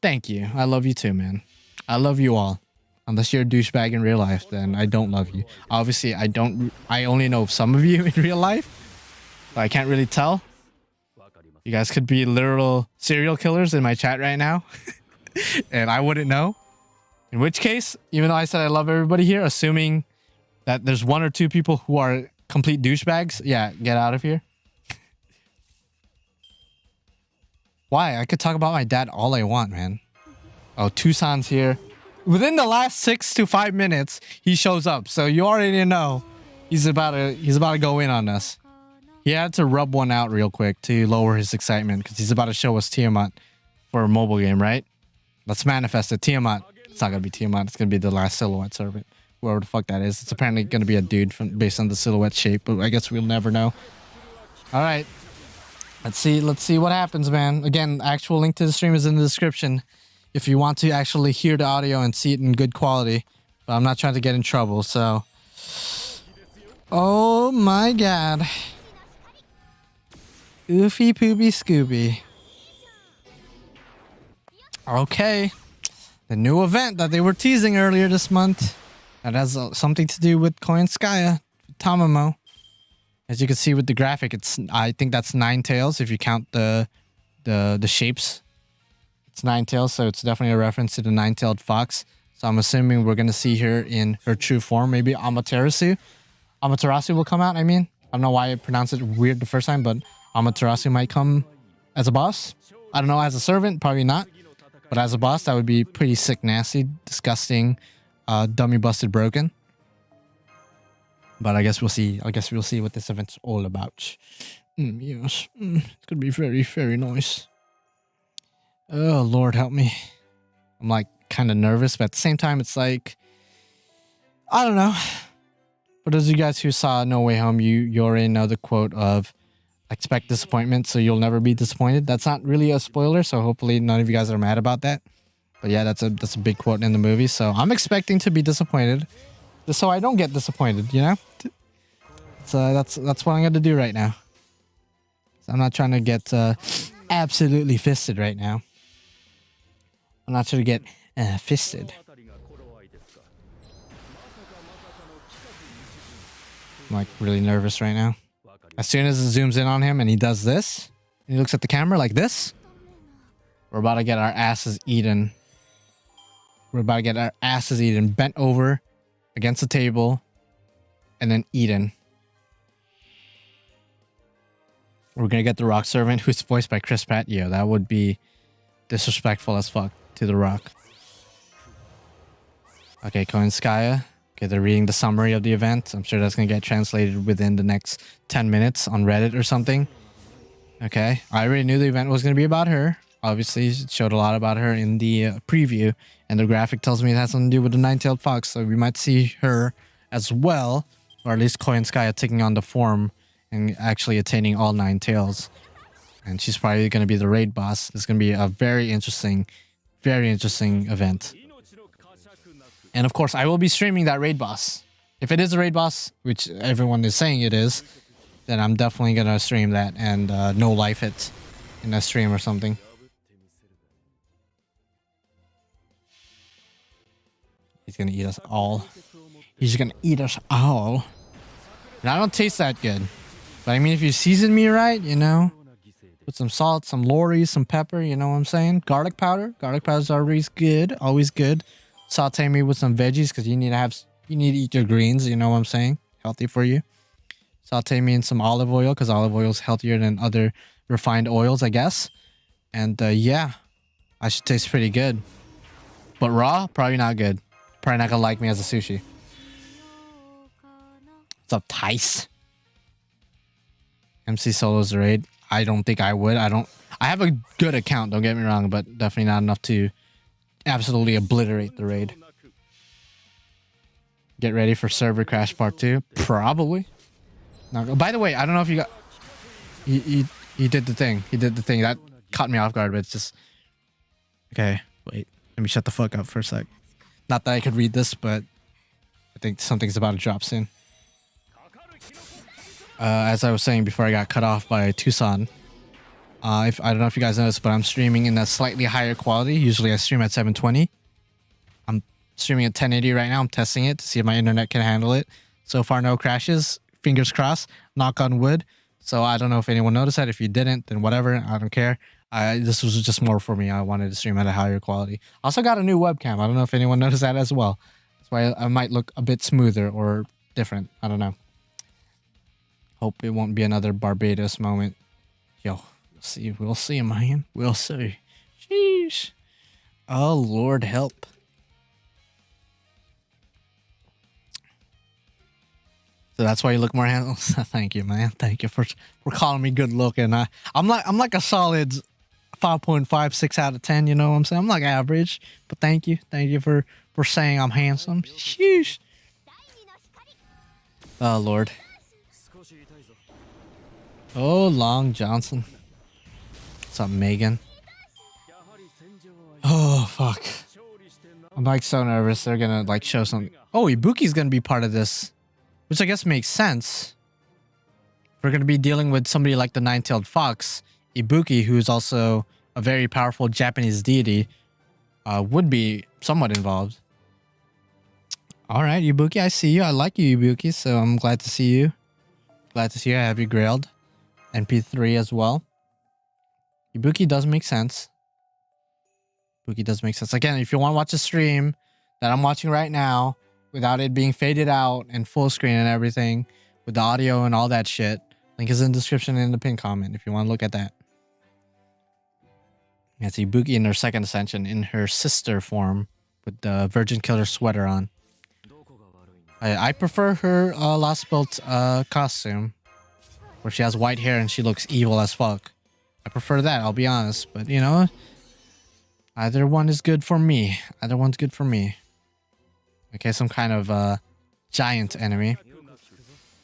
Thank you. I love you too, man. I love you all. Unless you're a douchebag in real life, then I don't love you. Obviously, I only know some of you in real life. So I can't really tell. You guys could be literal serial killers in my chat right now. And I wouldn't know. In which case, even though I said I love everybody here, assuming that there's 1 or 2 people who are complete douchebags, yeah, get out of here. Why? I could talk about my dad all I want, man. Oh, Tucson's here. Within the last 6 to 5 minutes, he shows up. So you already know he's about to go in on us. He had to rub one out real quick to lower his excitement because he's about to show us Tiamat for a mobile game, right? Let's manifest it. Tiamat. It's not going to be Tiamat. It's going to be the last silhouette servant. Whoever the fuck that is. It's apparently going to be a dude based on the silhouette shape, but I guess we'll never know. All right. Let's see what happens, man. Again, actual link to the stream is in the description if you want to actually hear the audio and see it in good quality. But I'm not trying to get in trouble, so... Oh my god. Oofy poopy Scooby. Okay. The new event that they were teasing earlier this month. That has something to do with Koenskaya, Tamamo. As you can see with the graphic, I think that's 9 tails if you count the shapes. It's 9 tails, so it's definitely a reference to the 9-tailed fox. So I'm assuming we're gonna see her in her true form. Maybe Amaterasu. Amaterasu will come out, I mean. I don't know why I pronounced it weird the first time, but Amaterasu might come as a boss. I don't know, as a servant, probably not. But as a boss, that would be pretty sick, nasty, disgusting, dummy busted broken. But I guess we'll see. I guess we'll see what this event's all about. Yes. It's gonna be very, very nice. Oh, Lord help me. I'm like kind of nervous, but at the same time, it's like, I don't know. For those of you guys who saw No Way Home, you already know the quote of expect disappointment, so you'll never be disappointed. That's not really a spoiler, so hopefully none of you guys are mad about that. But yeah, that's a big quote in the movie, so I'm expecting to be disappointed, just so I don't get disappointed, you know? So that's what I'm going to do right now. So I'm not trying to get absolutely fisted right now. I'm not trying to get fisted. I'm like really nervous right now. As soon as it zooms in on him and he does this, and he looks at the camera like this, we're about to get our asses eaten. We're about to get our asses eaten, bent over against the table, and then eaten. We're gonna get the Rock Servant, who's voiced by Chris Pratt. Yeah, that would be disrespectful as fuck to the Rock. Okay, Koenskaya. Okay, they're reading the summary of the event. I'm sure that's gonna get translated within the next 10 minutes on Reddit or something. Okay, I already knew the event was gonna be about her. Obviously, it showed a lot about her in the preview, and the graphic tells me it has something to do with the 9-tailed fox, so we might see her as well, or at least Koenskaya taking on the form and actually attaining all 9 tails. And she's probably going to be the raid boss. It's going to be a very interesting event. And of course, I will be streaming that raid boss. If it is a raid boss, which everyone is saying it is, then I'm definitely going to stream that and no life it in a stream or something. He's going to eat us all. He's going to eat us all. And I don't taste that good. But I mean, if you season me right, you know, put some salt, some lorry, some pepper, you know what I'm saying? Garlic powder. Garlic powder is always good. Always good. Saute me with some veggies because you need to eat your greens, you know what I'm saying? Healthy for you. Saute me in some olive oil because olive oil is healthier than other refined oils, I guess. And yeah, I should taste pretty good. But raw, probably not good. Probably not gonna like me as a sushi. What's up, Tice? MC Solo's raid. I don't think I would. I have a good account, don't get me wrong, but definitely not enough to absolutely obliterate the raid. Get ready for server crash part 2. Probably. Not, by the way, I don't know if you got... He did the thing. He did the thing. That caught me off guard, but it's just... Okay, wait. Let me shut the fuck up for a sec. Not that I could read this, but I think something's about to drop soon. As I was saying before I got cut off by Tucson, I don't know if you guys noticed, but I'm streaming in a slightly higher quality. Usually I stream at 720. I'm streaming at 1080 right now. I'm testing it to see if my internet can handle it. So far, no crashes. Fingers crossed. Knock on wood. So I don't know if anyone noticed that. If you didn't, then whatever. I don't care. This was just more for me. I wanted to stream at a higher quality. Also got a new webcam. I don't know if anyone noticed that as well. That's why I might look a bit smoother or different. I don't know. Hope it won't be another Barbados moment. Yo, we'll see, man. We'll see. Sheesh. Oh, Lord help. So that's why you look more handsome. Thank you, man. Thank you for calling me good looking. I'm like a solid 5.5, 6 out of 10. You know what I'm saying? I'm like average, but thank you for saying I'm handsome. Sheesh. Oh Lord. Oh, Long Johnson. What's up, Megan? Oh fuck. I'm like so nervous. They're gonna like show something. Oh, Ibuki's gonna be part of this. Which I guess makes sense. We're going to be dealing with somebody like the Nine-Tailed Fox. Ibuki, who is also a very powerful Japanese deity, would be somewhat involved. All right, Ibuki, I see you. I like you, Ibuki, so I'm glad to see you. Glad to see you. I have you grailed. NP3 as well. Ibuki does make sense. Ibuki does make sense. Again, if you want to watch a stream that I'm watching right now, without it being faded out and full screen and everything, with the audio and all that shit, link is in the description and in the pinned comment if you want to look at that. That's Ibuki in her second ascension in her sister form with the Virgin Killer sweater on. I prefer her Lostbelt costume where she has white hair and she looks evil as fuck. I prefer that, I'll be honest, but you know, either one is good for me. Either one's good for me. Okay, some kind of giant enemy.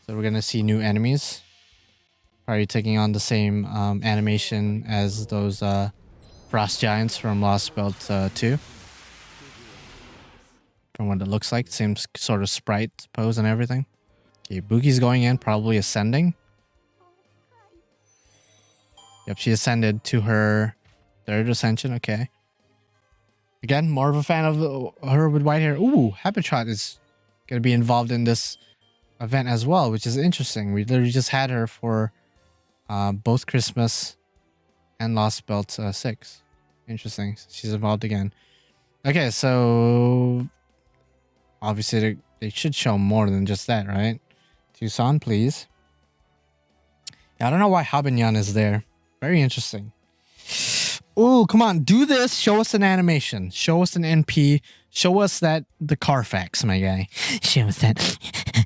So we're gonna see new enemies. Probably taking on the same animation as those frost giants from Lostbelt 2. From what it looks like, same sort of sprite pose and everything. Okay, Buki's going in, probably ascending. Yep, she ascended to her third ascension. Okay. Again, more of a fan of her with white hair. Ooh, Habitat is going to be involved in this event as well, which is interesting. We literally just had her for both Christmas and Lostbelt 6. Interesting. She's involved again. Okay, so obviously they should show more than just that, right? Tucson, please. Yeah, I don't know why Habinyan is there. Very interesting. Oh, come on. Do this. Show us an animation. Show us an NP. Show us that the Carfax, my guy. Show us that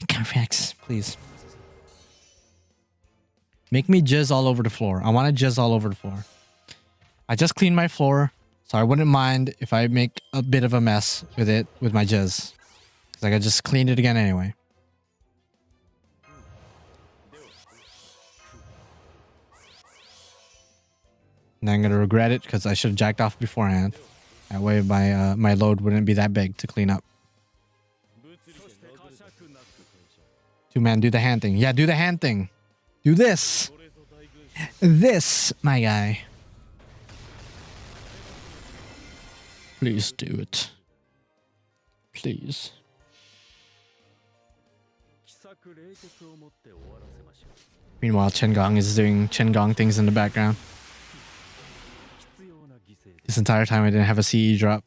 Carfax, please. Make me jizz all over the floor. I want to jizz all over the floor. I just cleaned my floor, so I wouldn't mind if I make a bit of a mess with it with my jizz. Because I just cleaned it again anyway. And I'm going to regret it because I should have jacked off beforehand. That way my load wouldn't be that big to clean up. 2-man, do the hand thing. Yeah, do the hand thing. Do this. This, my guy. Please do it. Please. Meanwhile, Chengong is doing Chengong things in the background. This entire time I didn't have a CE drop.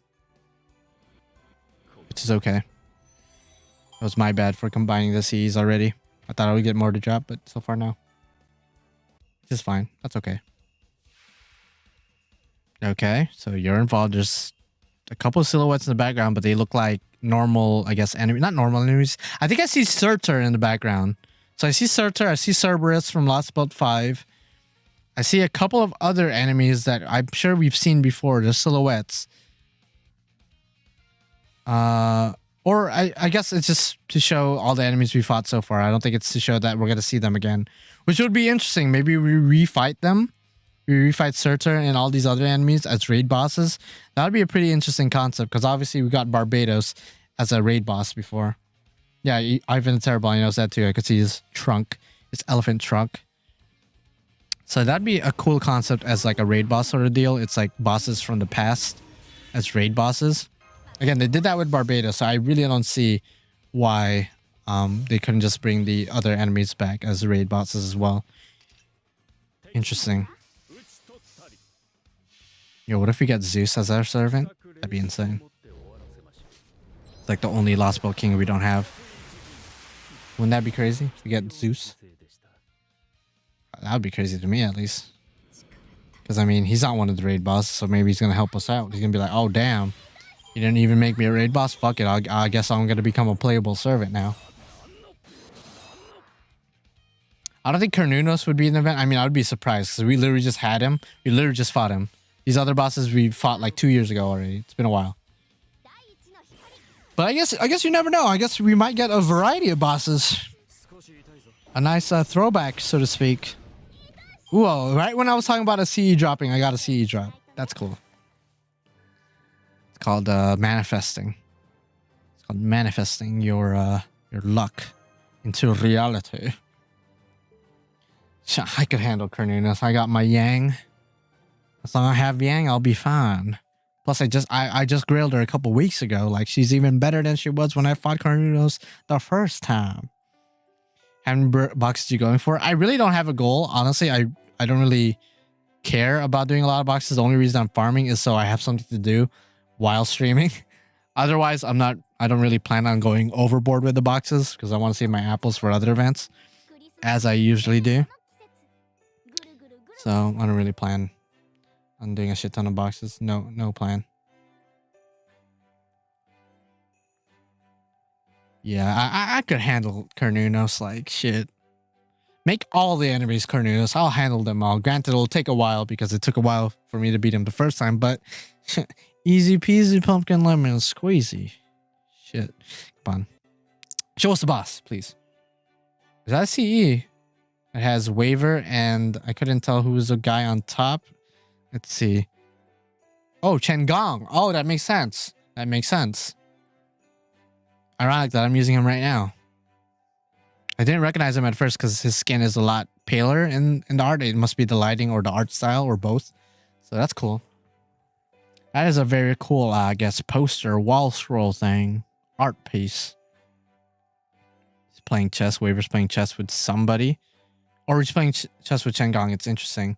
Which is okay. It was my bad for combining the CEs already. I thought I would get more to drop, but so far no. Which is fine. That's okay. Okay, so you're involved. There's a couple of silhouettes in the background, but they look like normal, I guess, enemy. Not normal enemies. I think I see Surtur in the background. So I see Surtur, I see Cerberus from Lostbelt 5. I see a couple of other enemies that I'm sure we've seen before. They're silhouettes. Or I guess it's just to show all the enemies we fought so far. I don't think it's to show that we're going to see them again, which would be interesting. Maybe we refight them. We refight Surtur and all these other enemies as raid bosses. That would be a pretty interesting concept because obviously we got Barbados as a raid boss before. Yeah, Ivan the Terrible, I knows that too. I could see his trunk, his elephant trunk. So that'd be a cool concept as like a raid boss sort of deal. It's like bosses from the past as raid bosses. Again, they did that with Barbados, so I really don't see why they couldn't just bring the other enemies back as raid bosses as well. Interesting. Yo, what if we get Zeus as our servant? That'd be insane. It's like the only Lostbelt king we don't have. Wouldn't that be crazy? If we get Zeus? That would be crazy to me, at least. Because, I mean, he's not one of the raid bosses, so maybe he's going to help us out. He's going to be like, oh, damn. You didn't even make me a raid boss? Fuck it. I guess I'm going to become a playable servant now. I don't think Carnunos would be an event. I mean, I would be surprised because we literally just had him. We literally just fought him. These other bosses we fought like 2 years ago already. It's been a while. But I guess you never know. I guess we might get a variety of bosses. A nice throwback, so to speak. Whoa, right when I was talking about a CE dropping, I got a CE drop. That's cool. It's called manifesting. It's called manifesting your luck into reality. I could handle Carnunos. I got my Yang. As long as I have Yang, I'll be fine. Plus, I just grilled her a couple weeks ago. Like, she's even better than she was when I fought Carnunos the first time. How many boxes you going for? I really don't have a goal. Honestly, I don't really care about doing a lot of boxes. The only reason I'm farming is so I have something to do while streaming. Otherwise, I don't really plan on going overboard with the boxes because I want to save my apples for other events, as I usually do. So I don't really plan on doing a shit ton of boxes. No plan. Yeah, I could handle Carnunos like shit. Make all the enemies Carnunos. I'll handle them all. Granted, it'll take a while because it took a while for me to beat him the first time, but easy peasy pumpkin lemon squeezy. Shit. Come on. Show us the boss, please. Is that a CE? It has Waver, and I couldn't tell who was the guy on top. Let's see. Oh, Chen Gong. Oh, that makes sense. That makes sense. Ironic that I'm using him right now. I didn't recognize him at first because his skin is a lot paler in the art. It must be the lighting or the art style or both. So that's cool. That is a very cool, I guess, poster, wall scroll thing. Art piece. He's playing chess. Waver's playing chess with somebody. Or he's playing chess with Chen Gong. It's interesting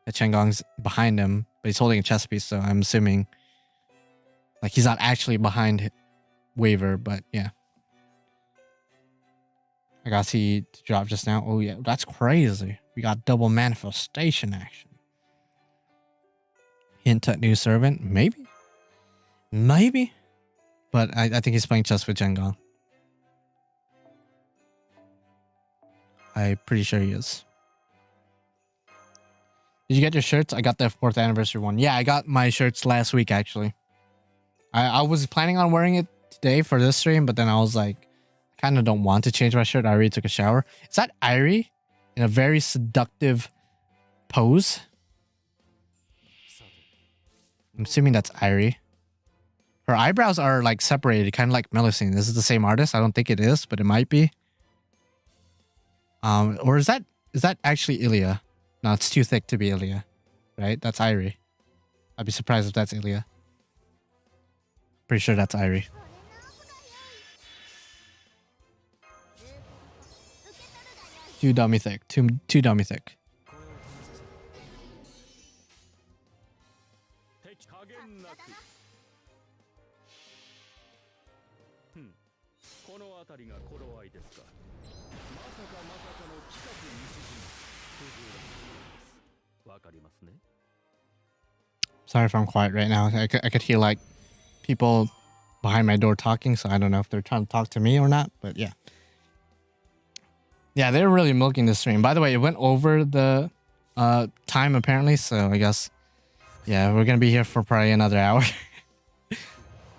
that Chen Gong's behind him, but he's holding a chess piece, so I'm assuming like he's not actually behind Waver, but yeah. I got CE to drop just now. Oh yeah, that's crazy. We got double manifestation action. Hint at new servant? Maybe? Maybe? But I think he's playing chess with Chen Gong. I'm pretty sure he is. Did you get your shirts? I got the 4th anniversary one. Yeah, I got my shirts last week, actually. I was planning on wearing it today for this stream, but then I was like, I kind of don't want to change my shirt. I already took a shower. Is that Irie in a very seductive pose? I'm assuming that's Irie. Her eyebrows are like separated, kind of like Melusine. This is the same artist. I don't think it is, but it might be. Or is that actually Ilya? No, it's too thick to be Ilya, right? That's Irie. I'd be surprised if that's Ilya. Pretty sure that's Irie. Too dummy thick. Too dummy thick. Sorry if I'm quiet right now. I could hear like people behind my door talking, so I don't know if they're trying to talk to me or not, but yeah. Yeah, they're really milking the stream. By the way, it went over the time apparently, so I guess, yeah, we're gonna be here for probably another hour.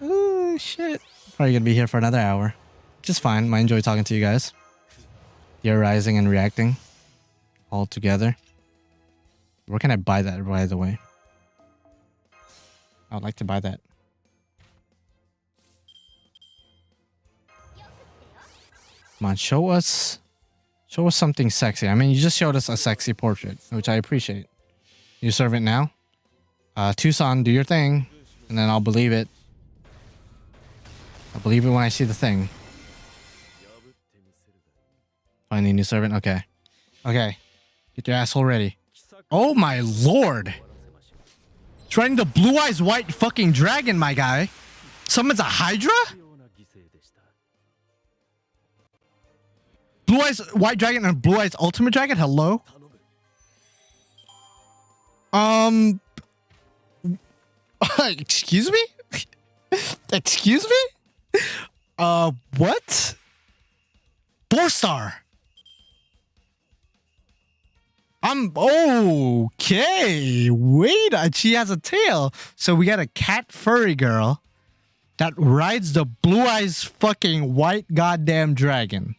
Oh, shit. Probably gonna be here for another hour. Which is fine. I enjoy talking to you guys. Theorizing and reacting all together. Where can I buy that, by the way? I would like to buy that. Come on, show us something sexy. I mean, you just showed us a sexy portrait, which I appreciate. You serve it now. Tucson, do your thing, and then I'll believe it. I'll believe it when I see the thing. Find a new servant? Okay. Okay. Get your asshole ready. Oh my lord! Trying the blue eyes white fucking dragon, my guy. Summons a Hydra? Blue eyes white dragon and blue eyes ultimate dragon? Hello? Excuse me? Excuse me? What? 4-star. Okay. Wait, she has a tail. So we got a cat furry girl that rides the blue eyes fucking white goddamn dragon.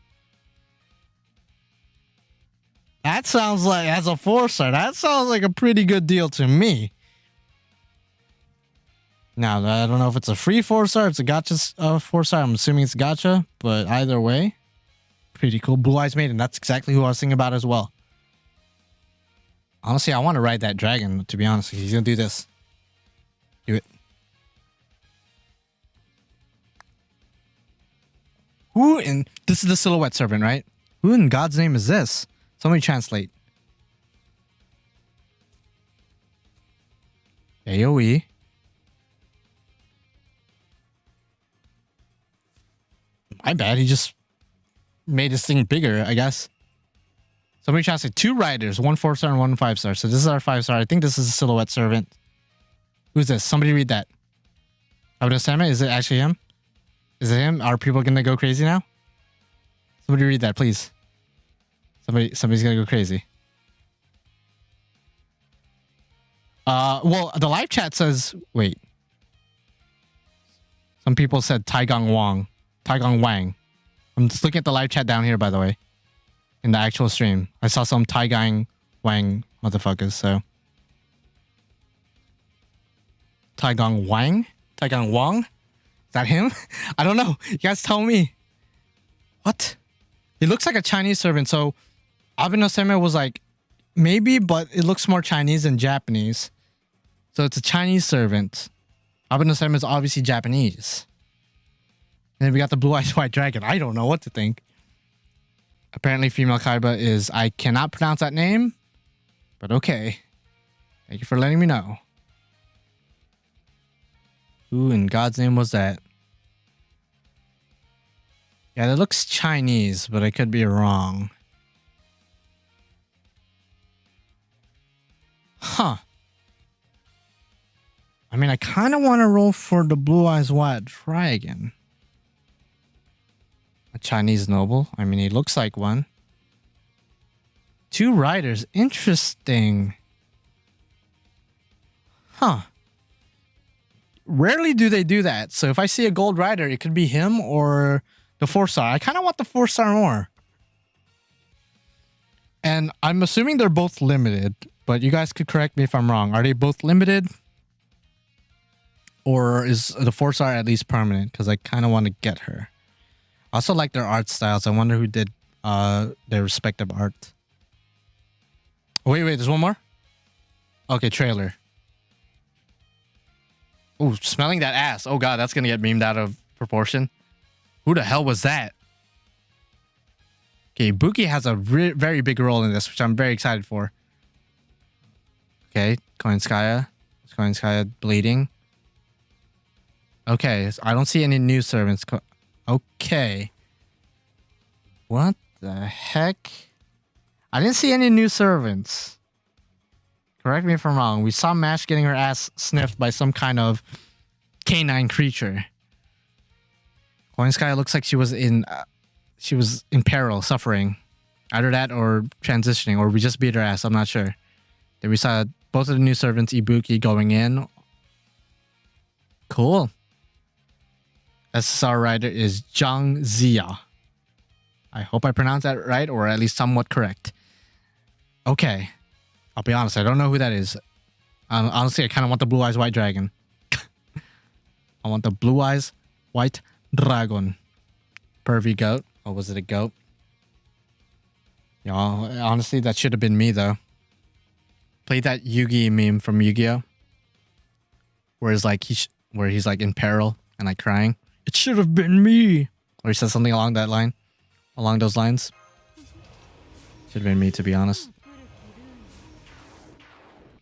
That sounds like, as a 4-star, that sounds like a pretty good deal to me. Now, I don't know if it's a free 4-star, it's a gacha 4-star. I'm assuming it's gacha, but either way, pretty cool. Blue Eyes Maiden, that's exactly who I was thinking about as well. Honestly, I want to ride that dragon, to be honest. He's going to do this. Do it. Who in... This is the silhouette servant, right? Who in God's name is this? Somebody translate. AoE. My bad, he just made this thing bigger, I guess. Somebody translate. 2 riders, 1 4-star and 1 5-star. So this is our 5-star. I think this is a silhouette servant. Who's this? Somebody read that. Abdosama, is it actually him? Is it him? Are people gonna go crazy now? Somebody read that, please. Somebody's gonna go crazy. Well, the live chat says, wait. Some people said Taigong Wang. I'm just looking at the live chat down here, by the way. In the actual stream. I saw some Taigong Wang motherfuckers, so. Taigong Wang? Taigong Wang? Is that him? I don't know. You guys tell me. What? He looks like a Chinese servant, so Abenoseme was like, maybe, but it looks more Chinese than Japanese. So it's a Chinese servant. Abenoseme is obviously Japanese. And then we got the blue eyes white dragon. I don't know what to think. Apparently female Kaiba is, I cannot pronounce that name, but okay. Thank you for letting me know. Who in God's name was that? Yeah, that looks Chinese, but I could be wrong. Huh. I mean, I kind of want to roll for the blue eyes white dragon. A Chinese noble. I mean, he looks like one. 2 riders. Interesting. Huh. Rarely do they do that. So if I see a gold rider, it could be him or the 4-star. I kind of want the 4-star more. And I'm assuming they're both limited, but you guys could correct me if I'm wrong. Are they both limited? Or is the 4-star at least permanent? Because I kind of want to get her. I also like their art styles. I wonder who did their respective art. Wait, there's one more? Okay, trailer. Oh, smelling that ass. Oh god, that's gonna get memed out of proportion. Who the hell was that? Okay, Buki has a very big role in this, which I'm very excited for. Okay, Koinskaya bleeding. Okay, so I don't see any new servants. Okay. What the heck? I didn't see any new servants. Correct me if I'm wrong. We saw Mash getting her ass sniffed by some kind of canine creature. Koinskaya looks like she was in peril, suffering. Either that or transitioning, or we just beat her ass. I'm not sure. Then we saw both of the new servants, Ibuki, going in. Cool. SSR rider is Zhang Zia. I hope I pronounced that right, or at least somewhat correct. Okay. I'll be honest, I don't know who that is. Honestly, I kind of want the Blue Eyes White Dragon. I want the Blue Eyes White Dragon. Pervy goat. Or was it a goat? Y'all, honestly, that should have been me, though. Played that Yugi meme from Yu-Gi-Oh! Where it's like where he's like in peril and like crying. It should have been me. Or he says something along that line. Along those lines. Should have been me, to be honest.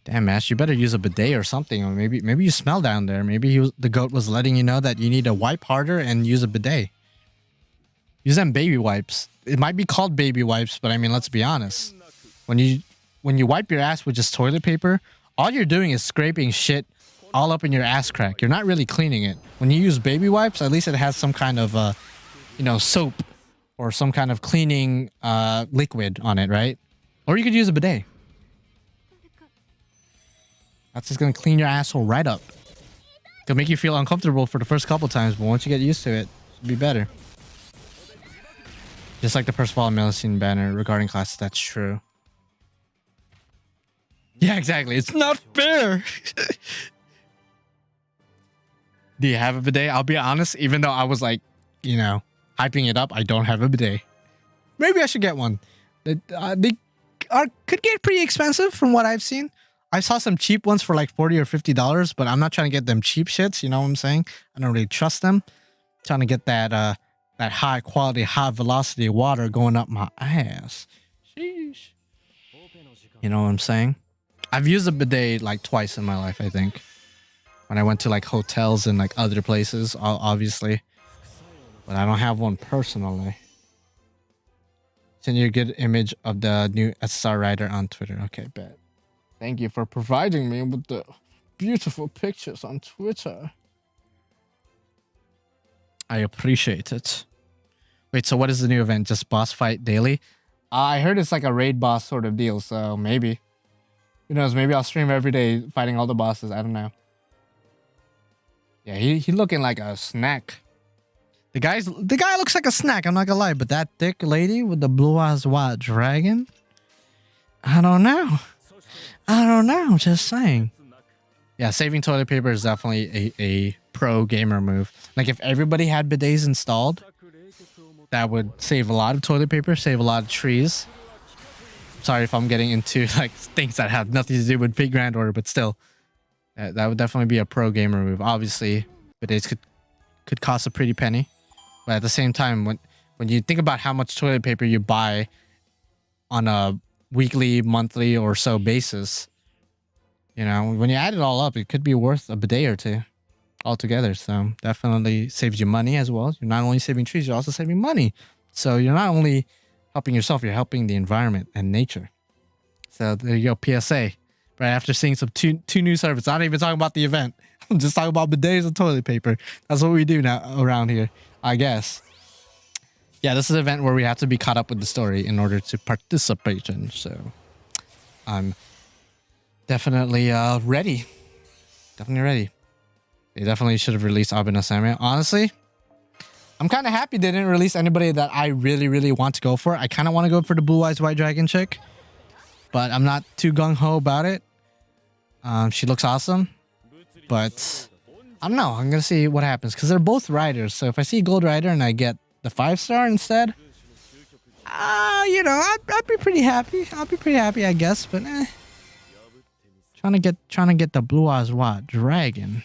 Damn, Mash, you better use a bidet or something. Or maybe you smell down there. Maybe the goat was letting you know that you need to wipe harder and use a bidet. Use them baby wipes. It might be called baby wipes, but I mean, let's be honest. When you wipe your ass with just toilet paper, all you're doing is scraping shit all up in your ass crack. You're not really cleaning it. When you use baby wipes, at least it has some kind of, soap or some kind of cleaning liquid on it, right? Or you could use a bidet. That's just gonna clean your asshole right up. It'll make you feel uncomfortable for the first couple times, but once you get used to it, it'll be better. Just like the Percival and Melusine banner regarding classes, that's true. Yeah, exactly. It's not fair. Do you have a bidet? I'll be honest, even though I was like, hyping it up, I don't have a bidet. Maybe I should get one. They could get pretty expensive from what I've seen. I saw some cheap ones for like $40 or $50, but I'm not trying to get them cheap shits. You know what I'm saying? I don't really trust them. I'm trying to get that high quality, high velocity water going up my ass. Sheesh. You know what I'm saying? I've used a bidet like twice in my life, I think. When I went to like hotels and like other places, obviously. But I don't have one personally. Send you a good image of the new SSR rider on Twitter. Okay, bet. Thank you for providing me with the beautiful pictures on Twitter. I appreciate it. Wait, so what is the new event? Just boss fight daily? I heard it's like a raid boss sort of deal, so maybe. Who knows? Maybe I'll stream every day fighting all the bosses. I don't know. Yeah, he looking like a snack. The guy looks like a snack, I'm not gonna lie, but that thick lady with the blue eyes white dragon? I don't know. Just saying. Yeah, saving toilet paper is definitely a pro gamer move. Like if everybody had bidets installed, that would save a lot of toilet paper, save a lot of trees. Sorry if I'm getting into like things that have nothing to do with big grand order, but still, that would definitely be a pro gamer move. Obviously, bidets could cost a pretty penny, but at the same time, when you think about how much toilet paper you buy on a weekly, monthly, or so basis, when you add it all up, it could be worth a bidet or two altogether. So definitely saves you money as well. You're not only saving trees, you're also saving money. So you're not only helping yourself, you're helping the environment and nature. So there you go, PSA. Right after seeing some two new servants, not even talking about the event. I'm just talking about bidets and toilet paper. That's what we do now around here, I guess. Yeah, this is an event where we have to be caught up with the story in order to participate in. So I'm definitely ready. Definitely ready. They definitely should have released Abena Samuel. Honestly, I'm kind of happy they didn't release anybody that I really, really want to go for. I kind of want to go for the Blue Eyes White Dragon chick, but I'm not too gung-ho about it. She looks awesome, but I don't know. I'm going to see what happens because they're both riders. So if I see Gold Rider and I get the 5-star instead, I'd be pretty happy. I'll be pretty happy, I guess, but trying to get the Blue Eyes White Dragon.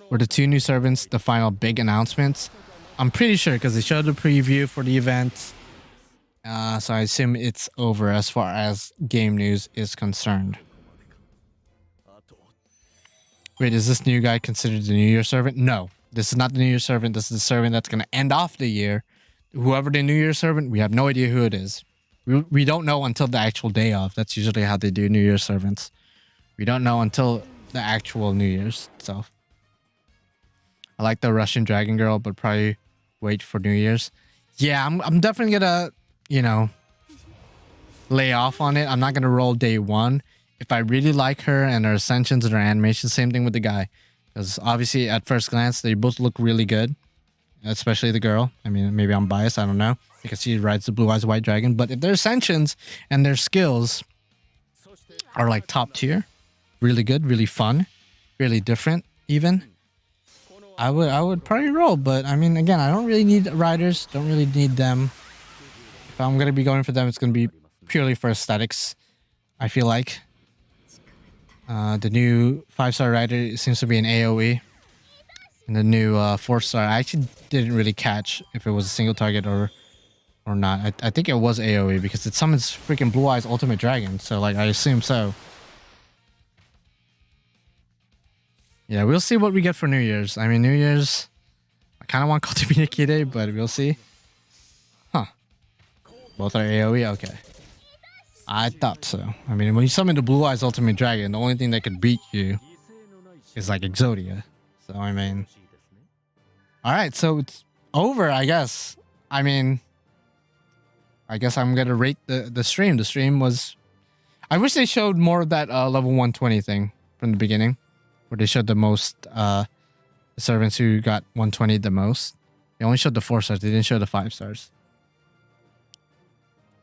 Were the two new servants the final big announcements? I'm pretty sure because they showed the preview for the event. So I assume it's over as far as game news is concerned. Wait, is this new guy considered the New Year servant? No, this is not the New Year servant. This is the servant that's going to end off the year. Whoever the New Year servant, we have no idea who it is. We don't know until the actual day of. That's usually how they do New Year servants. We don't know until the actual New Year's itself. I like the Russian Dragon Girl, but probably wait for New Year's. Yeah, I'm definitely gonna, you know, lay off on it. I'm not gonna roll day one. If I really like her and her ascensions and her animation, same thing with the guy. Because obviously at first glance, they both look really good. Especially the girl. I mean, maybe I'm biased, I don't know. Because she rides the Blue Eyes White Dragon. But if their ascensions and their skills are like top tier, really good, really fun, really different even, I would probably roll. But I mean, again, I don't really need riders. Don't really need them. If I'm going to be going for them, it's going to be purely for aesthetics, I feel like. The new 5-star rider seems to be an AoE. And the new 4-star, I actually didn't really catch if it was a single target or not. I think it was AoE because it summons freaking Blue Eyes Ultimate Dragon. So like, I assume so. Yeah, we'll see what we get for New Year's. I mean, New Year's, I kind of want Kotomi Nikide, but we'll see. Huh. Both are AoE? Okay. I thought so. I mean, when you summon the Blue Eyes Ultimate Dragon, the only thing that could beat you is like Exodia. So, I mean... Alright, so it's over, I guess. I mean... I guess I'm gonna rate the stream. The stream was... I wish they showed more of that level 120 thing from the beginning. Where they showed the most... servants who got 120 the most. They only showed the 4 stars. They didn't show the 5 stars.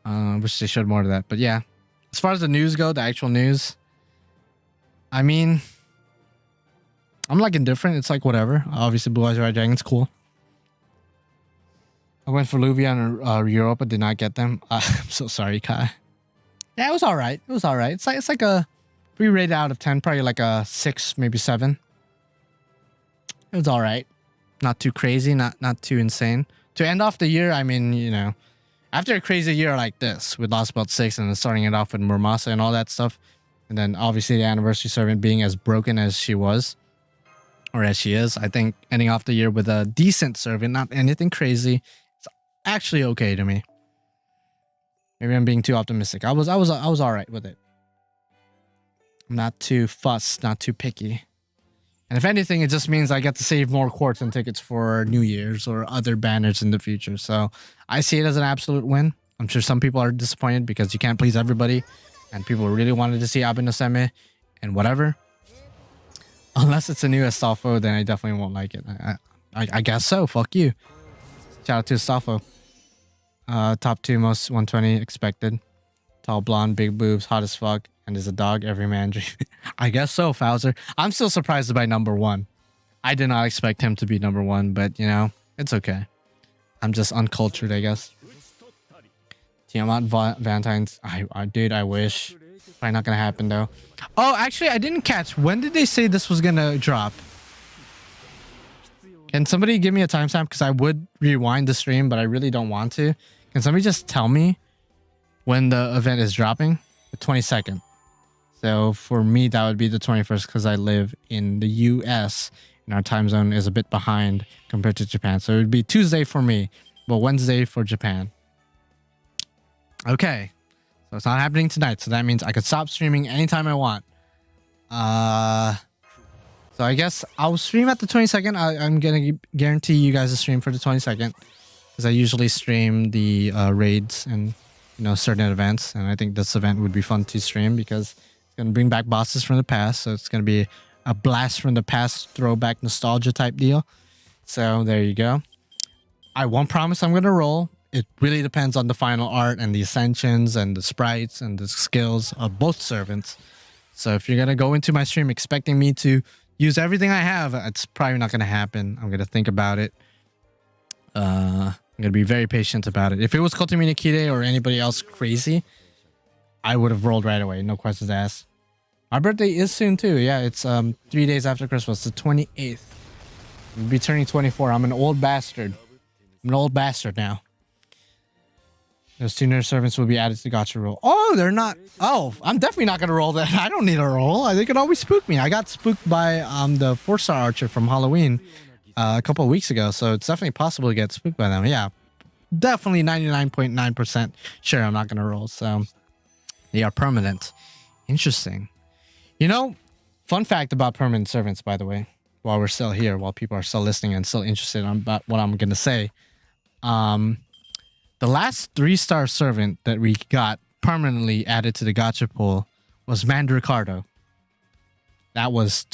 I wish they showed more of that. But yeah. As far as the news go, the actual news... I mean... I'm like indifferent. It's like whatever. Obviously, Blue Eyes White Dragon's cool. I went for Luvia and Europa. Did not get them. I'm so sorry, Kai. Yeah, it was alright. It was alright. It's like a 3 rated out of 10. Probably like a 6, maybe 7. It was alright. Not too crazy. Not too insane. To end off the year, I mean, you know, after a crazy year like this with Lostbelt 6 and then starting it off with Murmasa and all that stuff, and then obviously the anniversary servant being as broken as she was. Or as she is, I think ending off the year with a decent servant, not anything crazy, it's actually okay to me. Maybe I'm being too optimistic. I was all right with it. I'm not too fussed, not too picky. And if anything, it just means I get to save more quartz and tickets for New Year's or other banners in the future. So I see it as an absolute win. I'm sure some people are disappointed because you can't please everybody, and people really wanted to see Abe no Seme and whatever. Unless it's a new Astolfo, then I definitely won't like it. I guess so. Fuck you. Shout out to Astolfo. Top 2 most 120 expected. Tall, blonde, big boobs, hot as fuck, and is a dog every man dream. I guess so, Fowler. I'm still surprised by number 1. I did not expect him to be number 1, but you know, it's okay. I'm just uncultured, I guess. Tiamat Valentine's. Dude, I wish. Probably not gonna happen though. Oh, actually, I didn't catch. When did they say this was gonna drop? Can somebody give me a timestamp? Because I would rewind the stream, but I really don't want to. Can somebody just tell me when the event is dropping? The 22nd. So for me, that would be the 21st because I live in the US and our time zone is a bit behind compared to Japan. So it would be Tuesday for me, but Wednesday for Japan. Okay. So it's not happening tonight. So that means I could stop streaming anytime I want. So I guess I'll stream at the 22nd. I'm going to guarantee you guys a stream for the 22nd. Because I usually stream the raids and, you know, certain events. And I think this event would be fun to stream because it's going to bring back bosses from the past. So it's going to be a blast from the past, throwback nostalgia type deal. So there you go. I won't promise I'm going to roll. It really depends on the final art and the ascensions and the sprites and the skills of both servants. So if you're going to go into my stream expecting me to use everything I have, it's probably not going to happen. I'm going to think about it. I'm going to be very patient about it. If it was Kotomi Nikide or anybody else crazy, I would have rolled right away. No questions asked. My birthday is soon too. Yeah, it's 3 days after Christmas, the 28th. I'll be turning 24. I'm an old bastard. I'm an old bastard now. Those 2 nurse servants will be added to the gacha roll. Oh, they're not. Oh, I'm definitely not going to roll that. I don't need a roll. They could always spook me. I got spooked by the 4-star archer from Halloween a couple of weeks ago. So it's definitely possible to get spooked by them. Yeah, definitely 99.9% sure I'm not going to roll. So they are permanent. Interesting. You know, Fun fact about permanent servants, by the way, while we're still here, while people are still listening and still interested in about what I'm gonna say. The last 3-star servant that we got permanently added to the gacha pool was Mandricardo. That was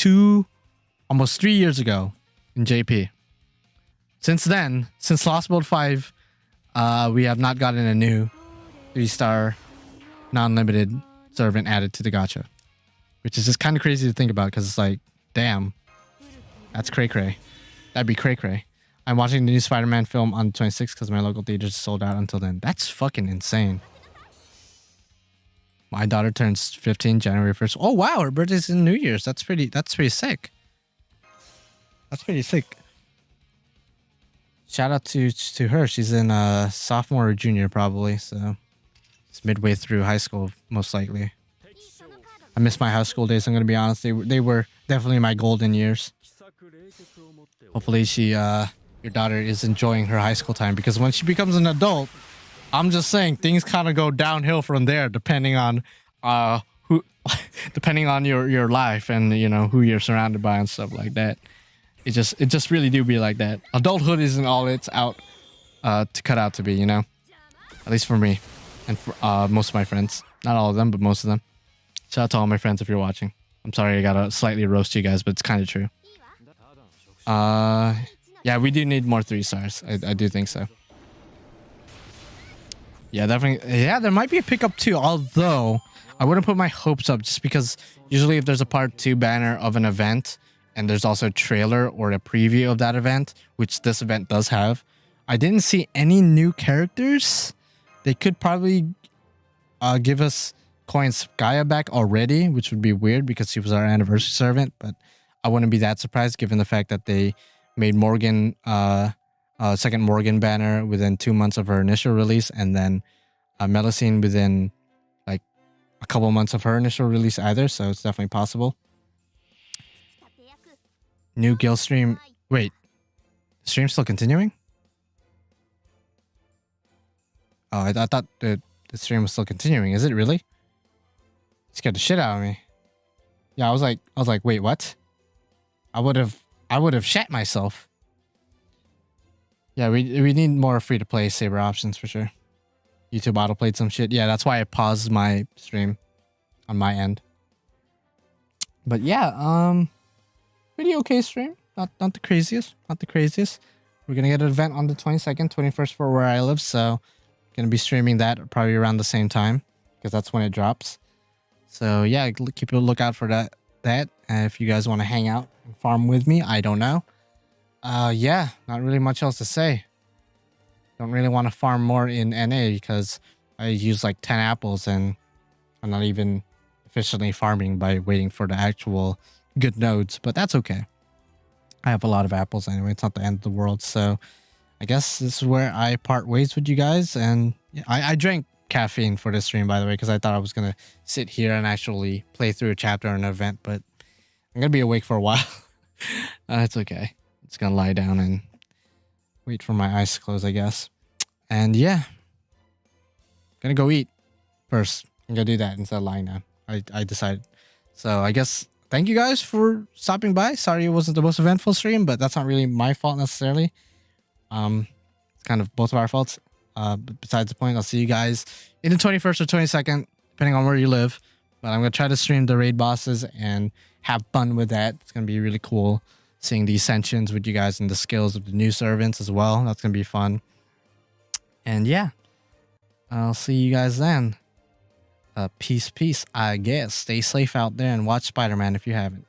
almost 3 years ago in JP. Since then, since Lostbelt 5, we have not gotten a new 3-star non-limited servant added to the gacha. Which is just kind of crazy to think about because it's like, damn, that's cray-cray. That'd be cray-cray. I'm watching the new Spider-Man film on the 26th because my local theaters sold out until then. That's fucking insane. My daughter turns 15 January 1st. Oh wow, her birthday's in New Year's. That's pretty sick. That's pretty sick. Shout out to her. She's in sophomore or junior probably, so it's midway through high school most likely. I miss my high school days, I'm gonna be honest. They were definitely my golden years. Hopefully your daughter is enjoying her high school time, because when she becomes an adult, I'm just saying things kind of go downhill from there depending on depending on your life and you know who you're surrounded by and stuff like that. It just really do be like that. Adulthood isn't all it's out to cut out to be, you know? At least for me and for most of my friends. Not all of them, but most of them. Shout out to all my friends if you're watching. I'm sorry I gotta slightly roast you guys, but it's kind of true. Yeah, we do need more 3 stars. I do think so. Yeah, definitely. Yeah, there might be a pickup too, although I wouldn't put my hopes up just because usually if there's a part 2 banner of an event and there's also a trailer or a preview of that event, which this event does have, I didn't see any new characters. They could probably give us Coin's Gaia back already, which would be weird because she was our anniversary servant, but I wouldn't be that surprised given the fact that they made Morgan second Morgan banner within 2 months of her initial release, and then Melusine within like a couple months of her initial release either, so it's definitely possible. New guild stream. Wait, the stream's still continuing? Oh, I thought the stream was still continuing. Is it really? Scared the shit out of me. Yeah, I was like, wait, what? I would have shat myself. Yeah, we need more free-to-play Saber options for sure. YouTube autoplayed some shit. Yeah, that's why I paused my stream on my end. But yeah, pretty okay stream. Not the craziest. Not the craziest. We're gonna get an event on the 22nd, 21st for where I live, so gonna be streaming that probably around the same time because that's when it drops. So yeah, keep a lookout for that. If you guys want to hang out and farm with me, I don't know. Yeah, not really much else to say. Don't really want to farm more in NA because I use like 10 apples and I'm not even efficiently farming by waiting for the actual good nodes, but that's okay. I have a lot of apples anyway. It's not the end of the world. So I guess this is where I part ways with you guys. And yeah, I drank caffeine for this stream, by the way, because I thought I was going to sit here and actually play through a chapter or an event, but I'm going to be awake for a while. It's okay. It's going to lie down and wait for my eyes to close, I guess. And yeah, going to go eat first. I'm going to do that instead of lying down. I decided. So I guess thank you guys for stopping by. Sorry it wasn't the most eventful stream, but that's not really my fault necessarily. It's kind of both of our faults. But besides the point, I'll see you guys in the 21st or 22nd, depending on where you live. But I'm going to try to stream the raid bosses and have fun with that. It's going to be really cool seeing the ascensions with you guys and the skills of the new servants as well. That's going to be fun. And yeah, I'll see you guys then. Peace, I guess. Stay safe out there and watch Spider-Man if you haven't.